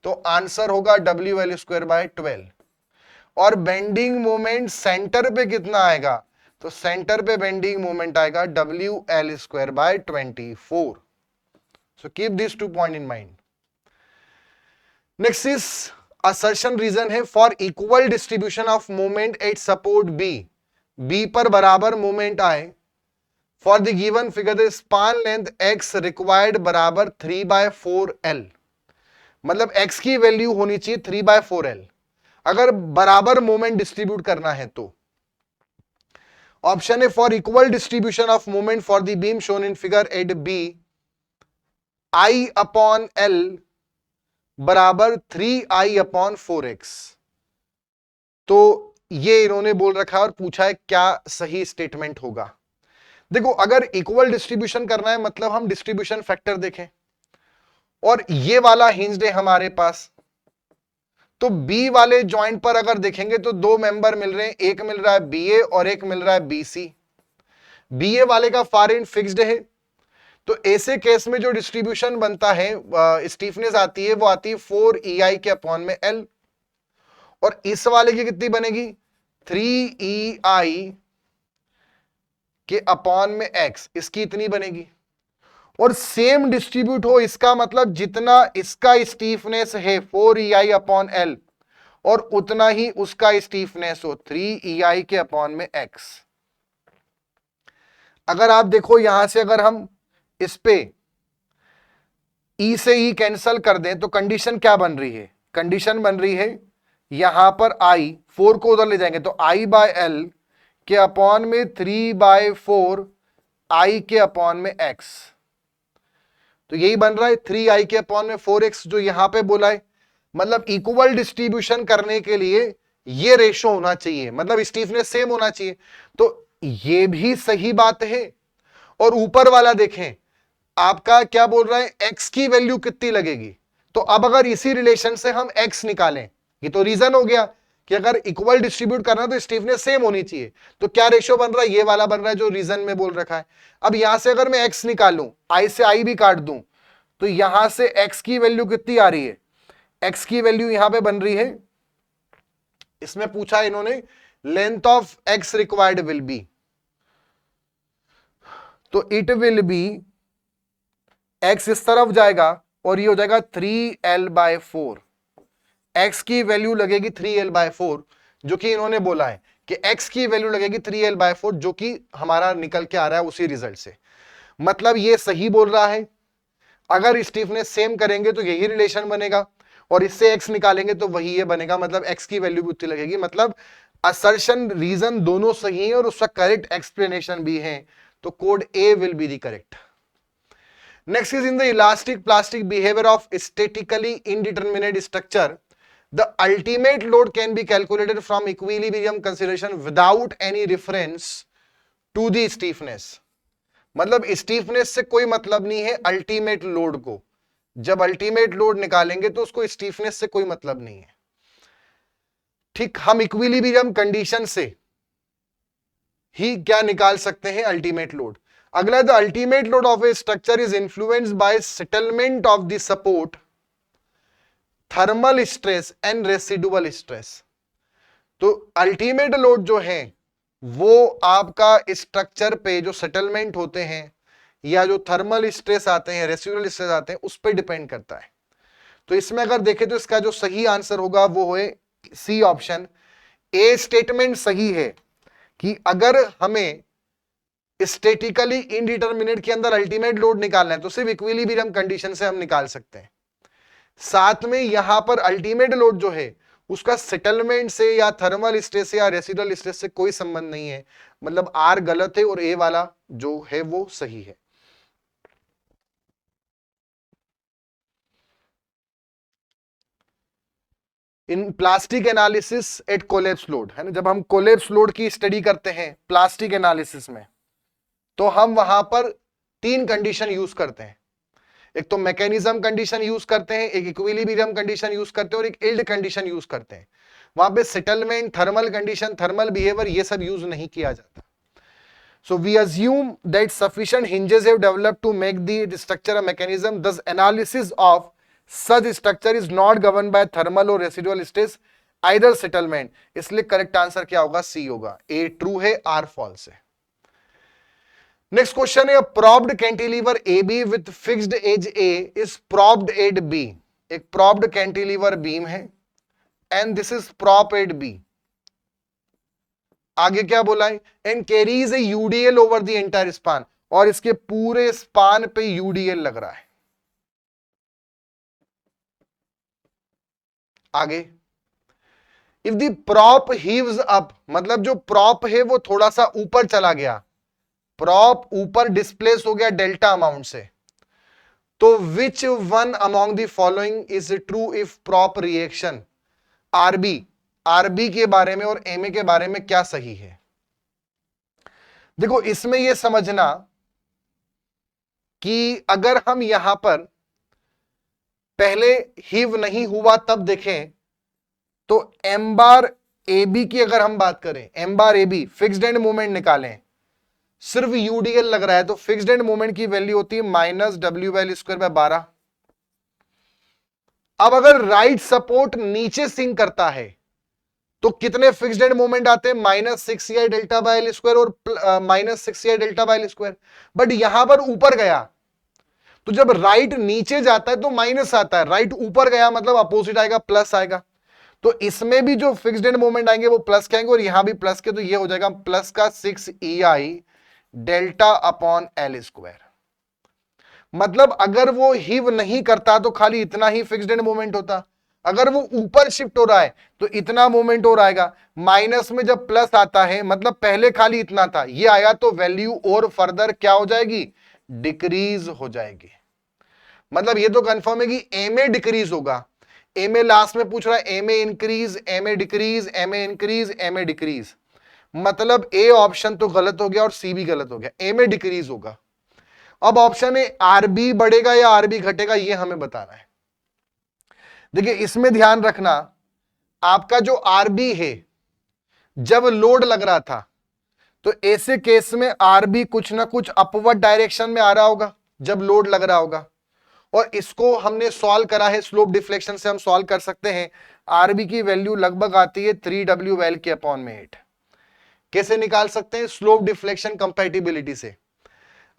तो आंसर होगा WL²/12। और बेंडिंग मोमेंट सेंटर पे कितना आएगा, तो सेंटर पे बेंडिंग मोमेंट आएगा WL²/24। So keep this 2 point in mind. Next is assertion reason है for equal distribution of moment at support B पर बराबर मोमेंट आए, for the given figure the span length x required बराबर 3/4L। मतलब x की value होनी चाहिए 3/4L अगर बराबर मोमेंट डिस्ट्रीब्यूट करना है तो। ऑप्शन है for equal distribution of moment for the beam shown in figure at B, I/L बराबर 3I/4x। तो ये इन्होंने बोल रखा है और पूछा है क्या सही स्टेटमेंट होगा। देखो अगर इक्वल डिस्ट्रीब्यूशन करना है मतलब हम डिस्ट्रीब्यूशन फैक्टर देखें, और ये वाला हिंज्ड है हमारे पास, तो बी वाले जॉइंट पर अगर देखेंगे तो दो मेंबर मिल रहे हैं, एक मिल रहा है BA और एक मिल रहा है BC। BA वाले का फार एंड फिक्स्ड है, तो ऐसे केस में जो डिस्ट्रीब्यूशन बनता है, स्टीफनेस आती है, वो आती है 4EI/L। और इस वाले की कितनी बनेगी, 3EI/X, इसकी इतनी बनेगी। और सेम डिस्ट्रीब्यूट हो, इसका मतलब जितना इसका स्टीफनेस है 4EI/L और उतना ही उसका स्टीफनेस हो 3EI/X। अगर आप देखो यहां से अगर हम इस पे E से E कैंसल कर दें तो कंडीशन क्या बन रही है, कंडीशन बन रही है यहां पर I, 4 को उधर ले जाएंगे तो I/L के अपॉन में 3/4 I के अपॉन में X। तो यही बन रहा है 3I के अपॉन में 4x जो यहां पे बोला है। मतलब इक्वल डिस्ट्रीब्यूशन करने के लिए ये रेशो होना चाहिए, मतलब स्टीफनेस सेम होना चाहिए। तो ये भी सही बात है। और ऊपर वाला देखें आपका क्या बोल रहा है, x की वैल्यू कितनी लगेगी। तो अब अगर इसी रिलेशन से हम x निकालें, ये तो रीजन हो गया कि अगर इक्वल डिस्ट्रीब्यूट करना है तो स्टीफनेस सेम होनी चाहिए। तो क्या रेशो बन रहा है, ये वाला बन रहा है जो रीजन में बोल रखा है। अब यहां से अगर मैं x निकालूं, I से I भी काट दूं, तो यहां से x की वैल्यू कितनी आ रही है, x की वैल्यू यहां पे बन रही है, इसमें पूछा इन्होंने length of x required will be, तो इट विल बी x इस तरफ जाएगा और ये हो जाएगा 3L/4। x की वैल्यू लगेगी 3L/4, जो कि इन्होंने बोला है कि x की वैल्यू लगेगी 3L/4, जो कि हमारा निकल के आ रहा है उसी रिजल्ट से। मतलब ये सही बोल रहा है, अगर स्टीफनेस सेम करेंगे तो यही रिलेशन बनेगा, और इससे x निकालेंगे तो वही ये बनेगा, मतलब x की वैल्यू भी उतनी लगेगी। मतलब असर्शन रीजन दोनों सही है और उसका करेक्ट एक्सप्लेनेशन भी है। तो code A will be the correct. Next is in the elastic plastic behavior of statically indeterminate structure, the ultimate load can be calculated from equilibrium consideration without any reference to the stiffness। मतलब stiffness से कोई मतलब नहीं है ultimate load को, जब ultimate load निकालेंगे तो उसको स्टीफनेस से कोई मतलब नहीं है। ठीक, हम इक्विलिब्रियम कंडीशन से ही क्या निकाल सकते हैं, अल्टीमेट लोड। अगला, the ultimate load of A structure is influenced by settlement of the support, thermal stress and residual stress. तो अल्टीमेट लोड जो है वो आपका स्ट्रक्चर पे जो सेटलमेंट होते हैं या जो थर्मल स्ट्रेस आते हैं, रेसिडुअल स्ट्रेस आते हैं, उस पर डिपेंड करता है। तो इसमें अगर देखें तो इसका जो सही आंसर होगा वो है सी ऑप्शन। ए स्टेटमेंट सही है कि अगर हमें स्टैटिकली इनडिटरमिनेट के अंदर अल्टीमेट लोड निकालना है तो सिर्फ इक्विलिब्रियम कंडीशन से हम निकाल सकते हैं। साथ में यहां पर अल्टीमेट लोड जो है उसका सेटलमेंट से या थर्मल स्ट्रेस या रेसिडुअल स्ट्रेस से कोई संबंध नहीं है। मतलब आर गलत है और ए वाला जो है वो सही है। In plastic analysis at collapse load, है ना, जब हम कोलैप्स लोड की स्टडी करते हैं प्लास्टिक एनालिसिस में, तो हम वहां पर 3 कंडीशन यूज करते हैं। एक तो मैकेनिज्म कंडीशन यूज करते हैं, एक इक्विलिब्रियम कंडीशन यूज करते हैं और एक यील्ड कंडीशन यूज करते हैं। वहां पे settlement, thermal condition, thermal behaviour ये सब यूज नहीं किया जाता. So we assume that sufficient hinges have developed to make the structure a mechanism. Thus, analysis of such structure is not governed by thermal or residual stress, either settlement. इसलिए correct answer क्या होगा? C होगा. A true है, R false है. Next question है, propped cantilever A B with fixed edge A is propped at B. एक propped cantilever beam है and this is prop at B. आगे क्या बोला है? And carries a UDL over the entire span. और इसके पूरे स्पान पे यूडीएल लग रहा है. आगे, if the prop heaves up, मतलब जो प्रॉप है वो थोड़ा सा ऊपर चला गया, प्रॉप ऊपर डिस्प्लेस हो गया डेल्टा अमाउंट से, तो which one among the following is true if prop reaction? RB, RB के बारे में और एमए के बारे में क्या सही है? देखो, इसमें यह समझना कि अगर हम यहां पर पहले हीव नहीं हुआ तब देखें तो एम बार ए बी की अगर हम बात करें, M bar A B fixed end moment निकालें, सिर्फ यूडीएल लग रहा है तो फिक्स्ड एंड मोमेंट की वैल्यू होती है minus W L square by 12. अब अगर राइट सपोर्ट नीचे सिंक करता है तो कितने फिक्स्ड एंड मोमेंट आते हैं? Minus 6 delta by L square और minus 6 delta by L square. But यहां पर ऊपर गया तो जब राइट नीचे जाता है तो माइनस आता है, राइट ऊपर गया मतलब अपोजिट आएगा, प्लस आएगा. तो इसमें भी जो फिक्स्ड एंड मोमेंट आएंगे वो प्लस के आएंगे और यहां भी प्लस के, तो ये हो जाएगा प्लस का 6 EI delta upon L square. मतलब अगर वो हीव नहीं करता तो खाली इतना ही फिक्स्ड एंड मोमेंट होता, अगर वो ऊपर शिफ्ट हो रहा है तो इतना मोमेंट और आएगा. माइनस में जब प्लस आता है मतलब पहले खाली इतना था, ये आया तो वैल्यू और फर्दर क्या हो जाएगी? डिक्रीज हो जाएगी. मतलब ये तो कंफर्म है कि एम ए डिक्रीज होगा. एम ए लास्ट में पूछ रहा है M A increase, M A decrease, M A increase, M A decrease. मतलब ए ऑप्शन तो गलत हो गया और सी भी गलत हो गया, एम ए डिक्रीज होगा. अब ऑप्शन है आरबी बढ़ेगा या आरबी घटेगा, ये हमें बताना है. देखिए, इसमें ध्यान रखना, आपका जो आरबी है जब लोड लग रहा था तो ऐसे केस में आरबी कुछ ना कुछ अपवर्ड डायरेक्शन में आ रहा होगा जब लोड लग रहा होगा. और इसको हमने सॉल्व करा है, स्लोप डिफ्लेक्शन से हम सॉल्व कर सकते हैं. आरबी की वैल्यू लगभग आती है 3W के अपॉन में 8. कैसे निकाल सकते हैं? स्लोप डिफ्लेक्शन कंपैटिबिलिटी से.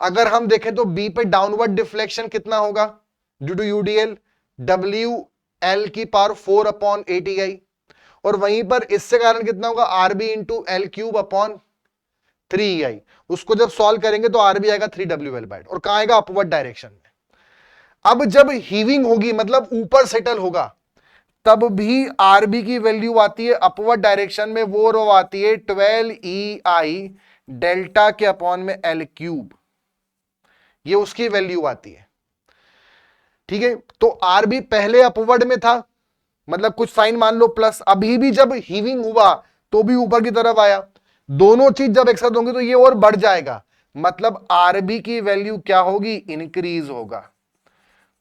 अगर हम देखें तो बी पे डाउनवर्ड डिफ्लेक्शन कितना होगा ड्यू टू यूडीएल? WL की पावर 4 अपॉन 8EI. और वहीं पर इससे कारण कितना होगा? RB into L cube upon 3EI. उसको जब सॉल्व करेंगे तो आरबी आएगा 3WL बाय 8. और कहां आएगा? अपवर्ड डायरेक्शन में. अब जब हीविंग होगी मतलब ऊपर सेटल होगा तब भी आरबी की वैल्यू आती है अपवर्ड डायरेक्शन में, वो आती है 12EI डेल्टा के अपॉन में एल क्यूब. ये उसकी वैल्यू आती है. ठीक है, तो आरबी पहले अपवर्ड में था मतलब कुछ साइन मान लो प्लस, अभी भी जब हीविंग हुआ तो भी ऊपर की तरफ आया. दोनों चीज जब एक साथ होंगी तो ये और बढ़ जाएगा, मतलब आरबी की वैल्यू क्या होगी? इंक्रीज होगा.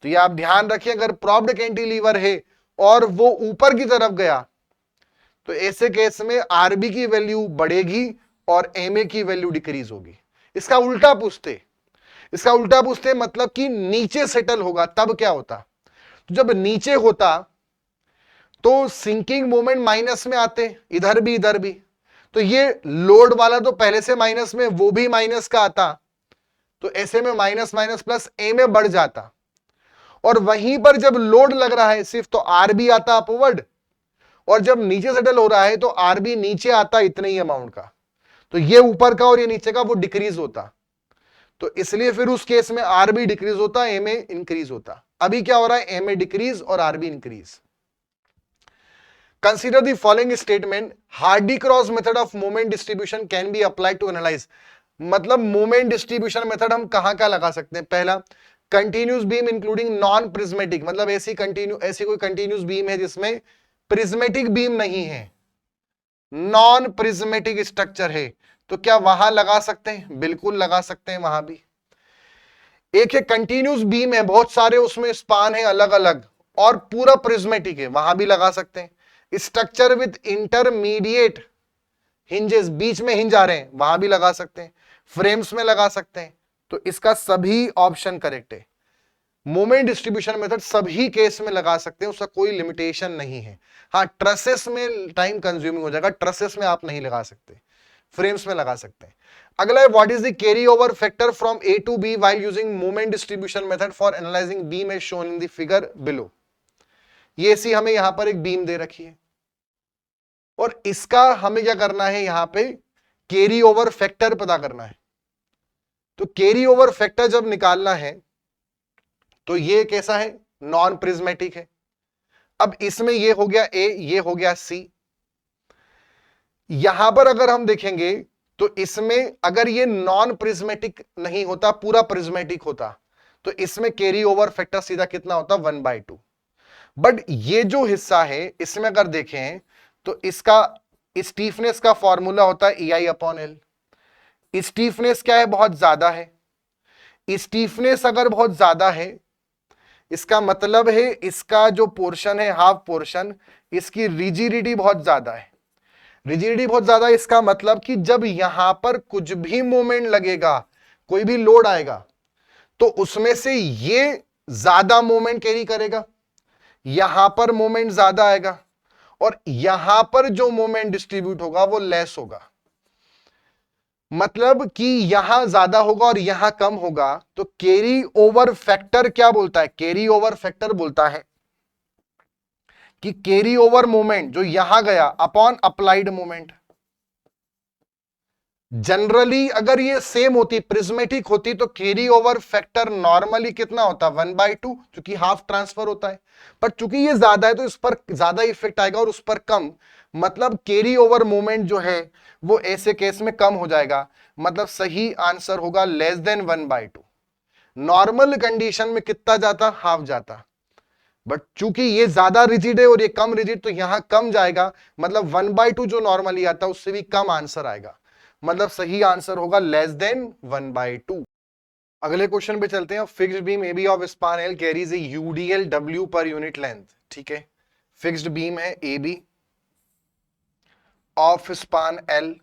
तो ये आप ध्यान रखिए, अगर प्रॉप्ड कैंटिलीवर है और वो ऊपर की तरफ गया तो ऐसे केस में आरबी की वैल्यू बढ़ेगी और एमए की वैल्यू डिक्रीज होगी. इसका उल्टा पूछते मतलब कि नीचे सेटल होगा तब क्या होता? तो जब नीचे होता तो सिंकिंग मोमेंट माइनस में आते, इधर भी, तो ये लोड वाला तो पहले से माइनस में, वो भी माइनस का आता, तो ऐसे में माइनस माइनस प्लस ए में बढ़ जाता. और वहीं पर जब लोड लग रहा है सिर्फ तो आरबी आता अपवर्ड, और जब नीचे सेटल हो रहा है तो आरबी नीचे आता इतने ही अमाउंट का. तो ये ऊपर का और ये नीचे का वो डिक्रीज होता. तो इसलिए फिर उस केस में आरबी डिक्रीज होता, एमए इंक्रीज होता. अभी क्या हो रहा है? एमए डिक्रीज और RB increase. Consider the following statement, Hardy Cross method of moment distribution can be applied to analyse. मतलब मोमेंट डिस्ट्रीब्यूशन मेथड हम कहां क्या लगा सकते हैं? पहला, continuous beam including non prismatic, मतलब ऐसी कोई कंटिन्यूस बीम है जिसमें प्रिज्मेटिक बीम नहीं है, नॉन प्रिज्मेटिक स्ट्रक्चर है, तो क्या वहां लगा सकते हैं? बिल्कुल लगा सकते हैं वहां भी. एक है कंटिन्यूस बीम है, बहुत सारे उसमें स्पान है अलग अलग और पूरा प्रिज्मेटिक है, वहां भी लगा सकते हैं. स्ट्रक्चर विथ इंटरमीडिएट हिंजेस, बीच में हिंज आ रहे हैं वहां भी लगा सकते हैं, फ्रेम्स में लगा सकते हैं। तो इसका सभी ऑप्शन करेक्ट है। मोमेंट डिस्ट्रीब्यूशन मेथड सभी केस में लगा सकते हैं, उसका कोई लिमिटेशन नहीं है। हाँ, ट्रसेस में टाइम कंज्यूमिंग हो जाएगा, ट्रसेस में आप नहीं लगा सकते, फ्रेम्स में लगा सकते हैं। अगला है what is the carry over factor from A to B while using moment distribution method for analysing beam as shown in the figure below. ये सी हमें यहां पर एक बीम दे रखी है और इसका हमें क्या करना है, यहां पे कैरी ओवर फैक्टर पता करना है। तो कैरी ओवर फैक्टर जब निकालना है तो ये कैसा है, नॉन प्रिज्मेटिक है। अब इसमें ये हो गया ए, ये हो गया सी। यहां पर अगर हम देखेंगे तो इसमें अगर ये नॉन प्रिज्मेटिक नहीं होता, पूरा प्रिज्मेटिक होता, तो इसमें कैरी ओवर फैक्टर सीधा कितना होता, 1/2। बट ये जो हिस्सा है इसमें अगर देखें तो इसका स्टीफनेस का फॉर्मूला होता है EI/L। स्टीफनेस क्या है, बहुत ज्यादा है। स्टीफनेस अगर बहुत ज्यादा है इसका मतलब है इसका जो पोर्शन है, हाफ पोर्शन, इसकी रिजिडिटी बहुत ज्यादा है। रिजिडिटी बहुत ज्यादा है इसका मतलब कि जब यहां पर कुछ भी मोमेंट लगेगा, कोई भी लोड आएगा, तो उसमें से ये ज्यादा मोमेंट कैरी करेगा, यहां पर मोमेंट ज्यादा आएगा, और यहां पर जो मोमेंट डिस्ट्रीब्यूट होगा वो लेस होगा। मतलब कि यहां ज्यादा होगा और यहां कम होगा। तो कैरी ओवर फैक्टर क्या बोलता है, कैरी ओवर फैक्टर बोलता है कि कैरी ओवर मोमेंट जो यहां गया अपॉन अप्लाइड मोमेंट। जनरली अगर ये सेम होती, प्रिज्मेटिक होती, तो कैरी ओवर फैक्टर नॉर्मली कितना होता, 1/2, क्योंकि हाफ ट्रांसफर होता है। पर चूंकि ये ज्यादा है तो इस पर ज्यादा इफेक्ट आएगा और उस पर कम, मतलब कैरी ओवर मोमेंट जो है वो ऐसे केस में कम हो जाएगा। मतलब सही आंसर होगा लेस देन 1/2। नॉर्मल कंडीशन में कितना जाता, हाफ जाता, बट चूंकि ये ज्यादा रिजिड है और ये कम रिजिड, तो यहां कम जाएगा, मतलब 1/2 जो नॉर्मली आता है उससे भी कम आंसर आएगा। मतलब सही आंसर होगा लेस देन 1/2। अगले क्वेश्चन पे चलते हैं। Fixed beam AB of span L carries a UDL W per unit length. ठीक है, फिक्स्ड बीम है AB of span L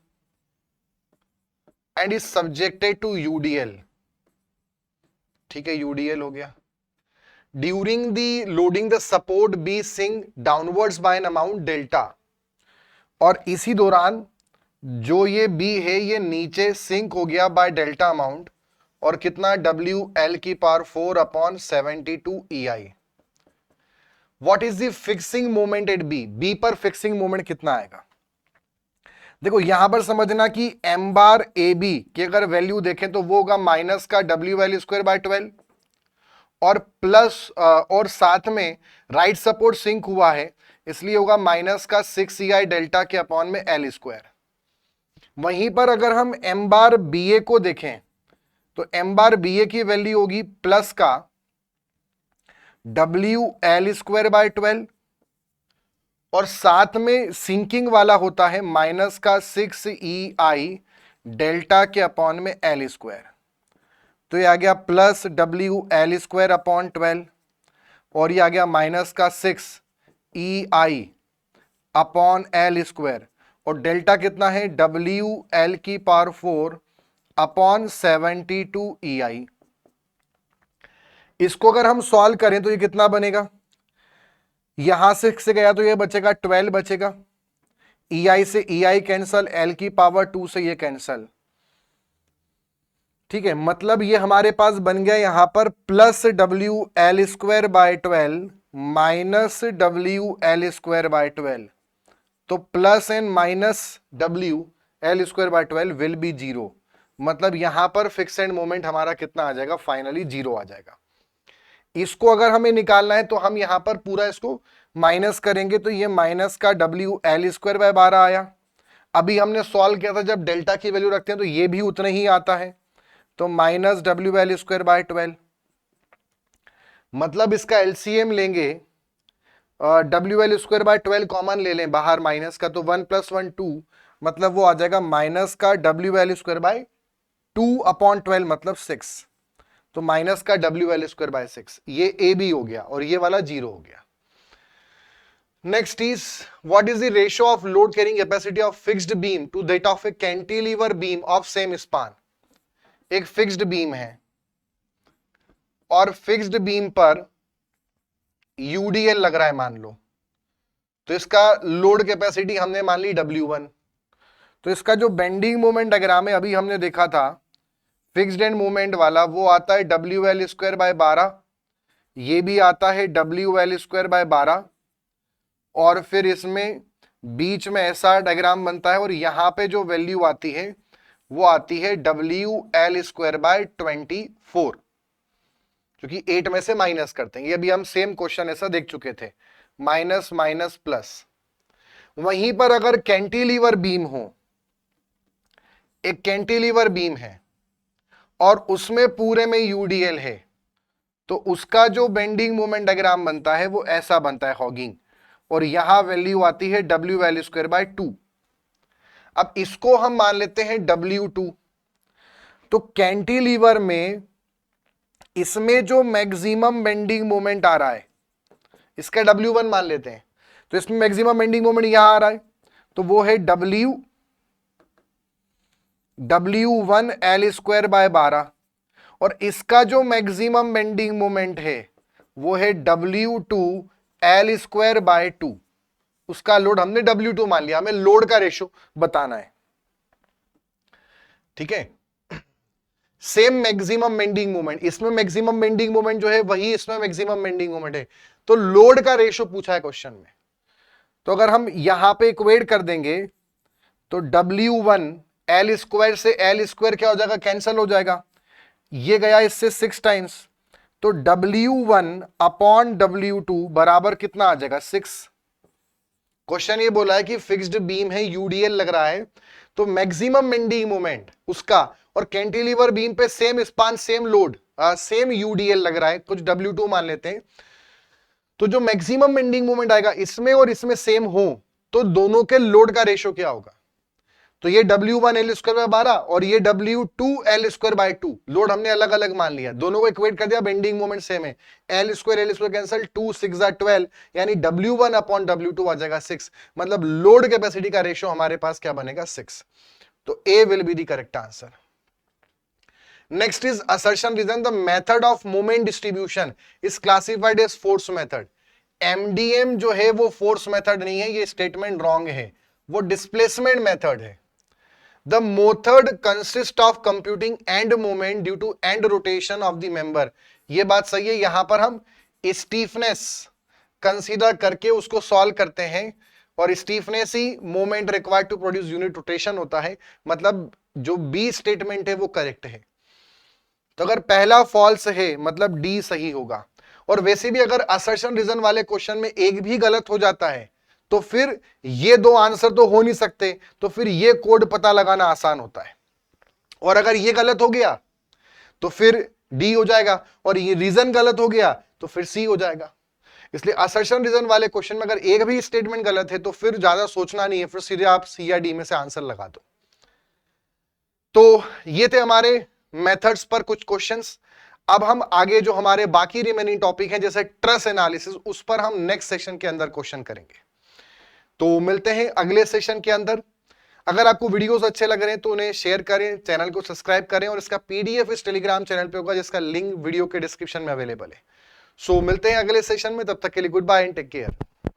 and is subjected to UDL। ठीक है, UDL हो गया। During the loading the support B sink downwards by an amount delta. और इसी दौरान जो ये बी है ये नीचे सिंक हो गया बाय डेल्टा अमाउंट, और कितना, WL⁴/72 EI। What is the fixing moment at B, B पर फिक्सिंग मोमेंट कितना आएगा। देखो यहां पर समझना कि m बार AB की अगर वैल्यू देखें तो वो होगा माइनस का WL²/12 और प्लस और साथ में राइट सपोर्ट सिंक हुआ है इसलिए होगा माइनस का 6EI डेल्टा के अपॉन में L²। वहीं पर अगर हम m बार BA को देखें तो m बार BA की वैल्यू होगी प्लस का WL²/12 और साथ में सिंकिंग वाला होता है माइनस का 6EI डेल्टा के अपॉन में L²। तो ये आ गया प्लस WL²/12 और ये आ गया माइनस का 6EI अपॉन L², और डेल्टा कितना है, WL⁴/72 EI। इसको अगर हम सॉल्व करें तो ये कितना बनेगा, यहां से गया तो ये बचेगा 12 बचेगा, EI से EI कैंसल, L⁴ से ये कैंसल। ठीक है, मतलब ये हमारे पास बन गया यहां पर प्लस WL²/12 माइनस WL²/12। तो plus and minus WL²/12 will be 0। मतलब यहां पर फिक्स्ड मोमेंट हमारा कितना आ जाएगा, फाइनली 0 आ जाएगा। इसको अगर हमें निकालना है तो हम यहां पर पूरा इसको माइनस करेंगे, तो ये माइनस का WL²/12 आया। अभी हमने सॉल्व किया था जब डेल्टा की वैल्यू रखते हैं तो ये भी उतना ही आता है, तो माइनस WL²/12। मतलब इसका LCM लेंगे, WL²/12 कॉमन ले लें बाहर माइनस का, तो 1 + 1 2, मतलब वो आ जाएगा माइनस का WL²/2/12 मतलब 6। तो माइनस का WL²/6, ये AB हो गया और ये वाला 0 हो गया। Next is what is the ratio of load carrying capacity of fixed beam to that of a cantilever beam of same span. एक फिक्स्ड बीम है और फिक्स्ड बीम पर यूडीएल लग रहा है मान लो, तो इसका लोड कैपेसिटी हमने मान ली W1। तो इसका जो बेंडिंग मोमेंट डायग्राम है अभी हमने देखा था फिक्स्ड एंड मोमेंट वाला, वो आता है WL²/12, ये भी आता है WL²/12, और फिर इसमें बीच में ऐसा डायग्राम बनता है और यहां पे जो वैल्यू आती है वो आती है WL²/24, क्योंकि 8 में से माइनस करते हैं। ये अभी हम सेम क्वेश्चन ऐसा देख चुके थे, माइनस माइनस प्लस। वहीं पर अगर कैंटिलीवर बीम हो, एक कैंटिलीवर बीम है और उसमें पूरे में यूडीएल है, तो उसका जो बेंडिंग मोमेंट डायग्राम बनता है वो ऐसा बनता है हॉगिंग, और यहां वैल्यू आती है WL²/2। अब इसको हम मान लेते हैं W2। तो कैंटिलीवर में इसमें जो मैक्सिमम बेंडिंग मोमेंट आ रहा है इसका W1 मान लेते हैं, तो इसमें मैक्सिमम बेंडिंग मोमेंट यहां आ रहा है, तो वो है W1L²/12, और इसका जो मैक्सिमम बेंडिंग मोमेंट है वो है W2L²/2। उसका लोड हमने W2 मान लिया, हमें लोड का रेशो बताना है, ठीक है। सेम मैक्सिमम बेंडिंग मोमेंट, इसमें मैक्सिमम बेंडिंग मोमेंट जो है वही इसमें मैक्सिमम बेंडिंग मोमेंट है, तो लोड का रेशो पूछा है क्वेश्चन में। तो अगर हम यहां पे इक्वेट कर देंगे तो W1 L² से L² क्या हो जाएगा, कैंसिल हो जाएगा, ये गया इससे 6 टाइम्स, तो W1/W2 बराबर कितना आ जाएगा, 6। क्वेश्चन ये बोला है कि फिक्स्ड बीम है, यूडीएल लग रहा है, तो मैक्सिमम बेंडिंग मोमेंट उसका, और कैंटिलीवर बीम पे same span same load same UDL लग रहा है, कुछ W2 मान लेते हैं, तो जो मैक्सिमम बेंडिंग मोमेंट आएगा इसमें और इसमें सेम हो तो दोनों के लोड का रेशो क्या होगा। तो ये W1L²/12 और ये W2L²/2, लोड हमने अलग अलग मान लिया, दोनों को इक्वेट कर दिया, बेंडिंग मोमेंट सेम है, L² कैंसिल, 2 6 12, यानी W1/W2 आ जाएगा 6, मतलब लोड कैपेसिटी का रेशो हमारे पास क्या बनेगा, 6। तो A will be the correct answer. Next is assertion reason the method of moment distribution is classified as force method. MDM जो है वो फोर्स मेथड नहीं है, ये स्टेटमेंट रॉन्ग है, वो डिस्प्लेसमेंट मेथड है। The method consists of computing end moment due to end rotation of the member। ये बात सही है, यहां पर हम स्टीफनेस कंसीडर करके उसको सॉल्व करते हैं, और स्टीफनेस ही moment required to produce unit rotation होता है, मतलब जो बी स्टेटमेंट है वो करेक्ट है। तो अगर पहला फॉल्स है मतलब डी सही होगा, और वैसे भी अगर असर्शन रीजन वाले क्वेश्चन में एक भी गलत हो जाता है तो फिर ये दो आंसर तो हो नहीं सकते, तो फिर ये कोड पता लगाना आसान होता है, और अगर ये गलत हो गया तो फिर डी हो जाएगा, और ये रीजन गलत हो गया तो फिर सी हो जाएगा। इसलिए असर्शन रीजन वाले क्वेश्चन में अगर एक भी स्टेटमेंट गलत है तो फिर ज्यादा सोचना नहीं है, फिर सीधे आप सी या डी में से आंसर लगा दो। तो ये थे हमारे मेथड्स पर कुछ क्वेश्चंस। अब हम आगे जो हमारे बाकी रिमेनिंग टॉपिक हैं जैसे ट्रस एनालिसिस, उस पर हम नेक्स्ट सेशन के अंदर क्वेश्चन करेंगे। तो मिलते हैं अगले सेशन के अंदर। अगर आपको वीडियोस अच्छे लग रहे हैं तो उन्हें शेयर करें, चैनल को सब्सक्राइब करें, और इसका PDF इस टेलीग्राम चैनल पे होगा जिसका लिंक वीडियो के डिस्क्रिप्शन में अवेलेबल है। सो मिलते हैं अगले सेशन में, तब तक के लिए goodbye and take care.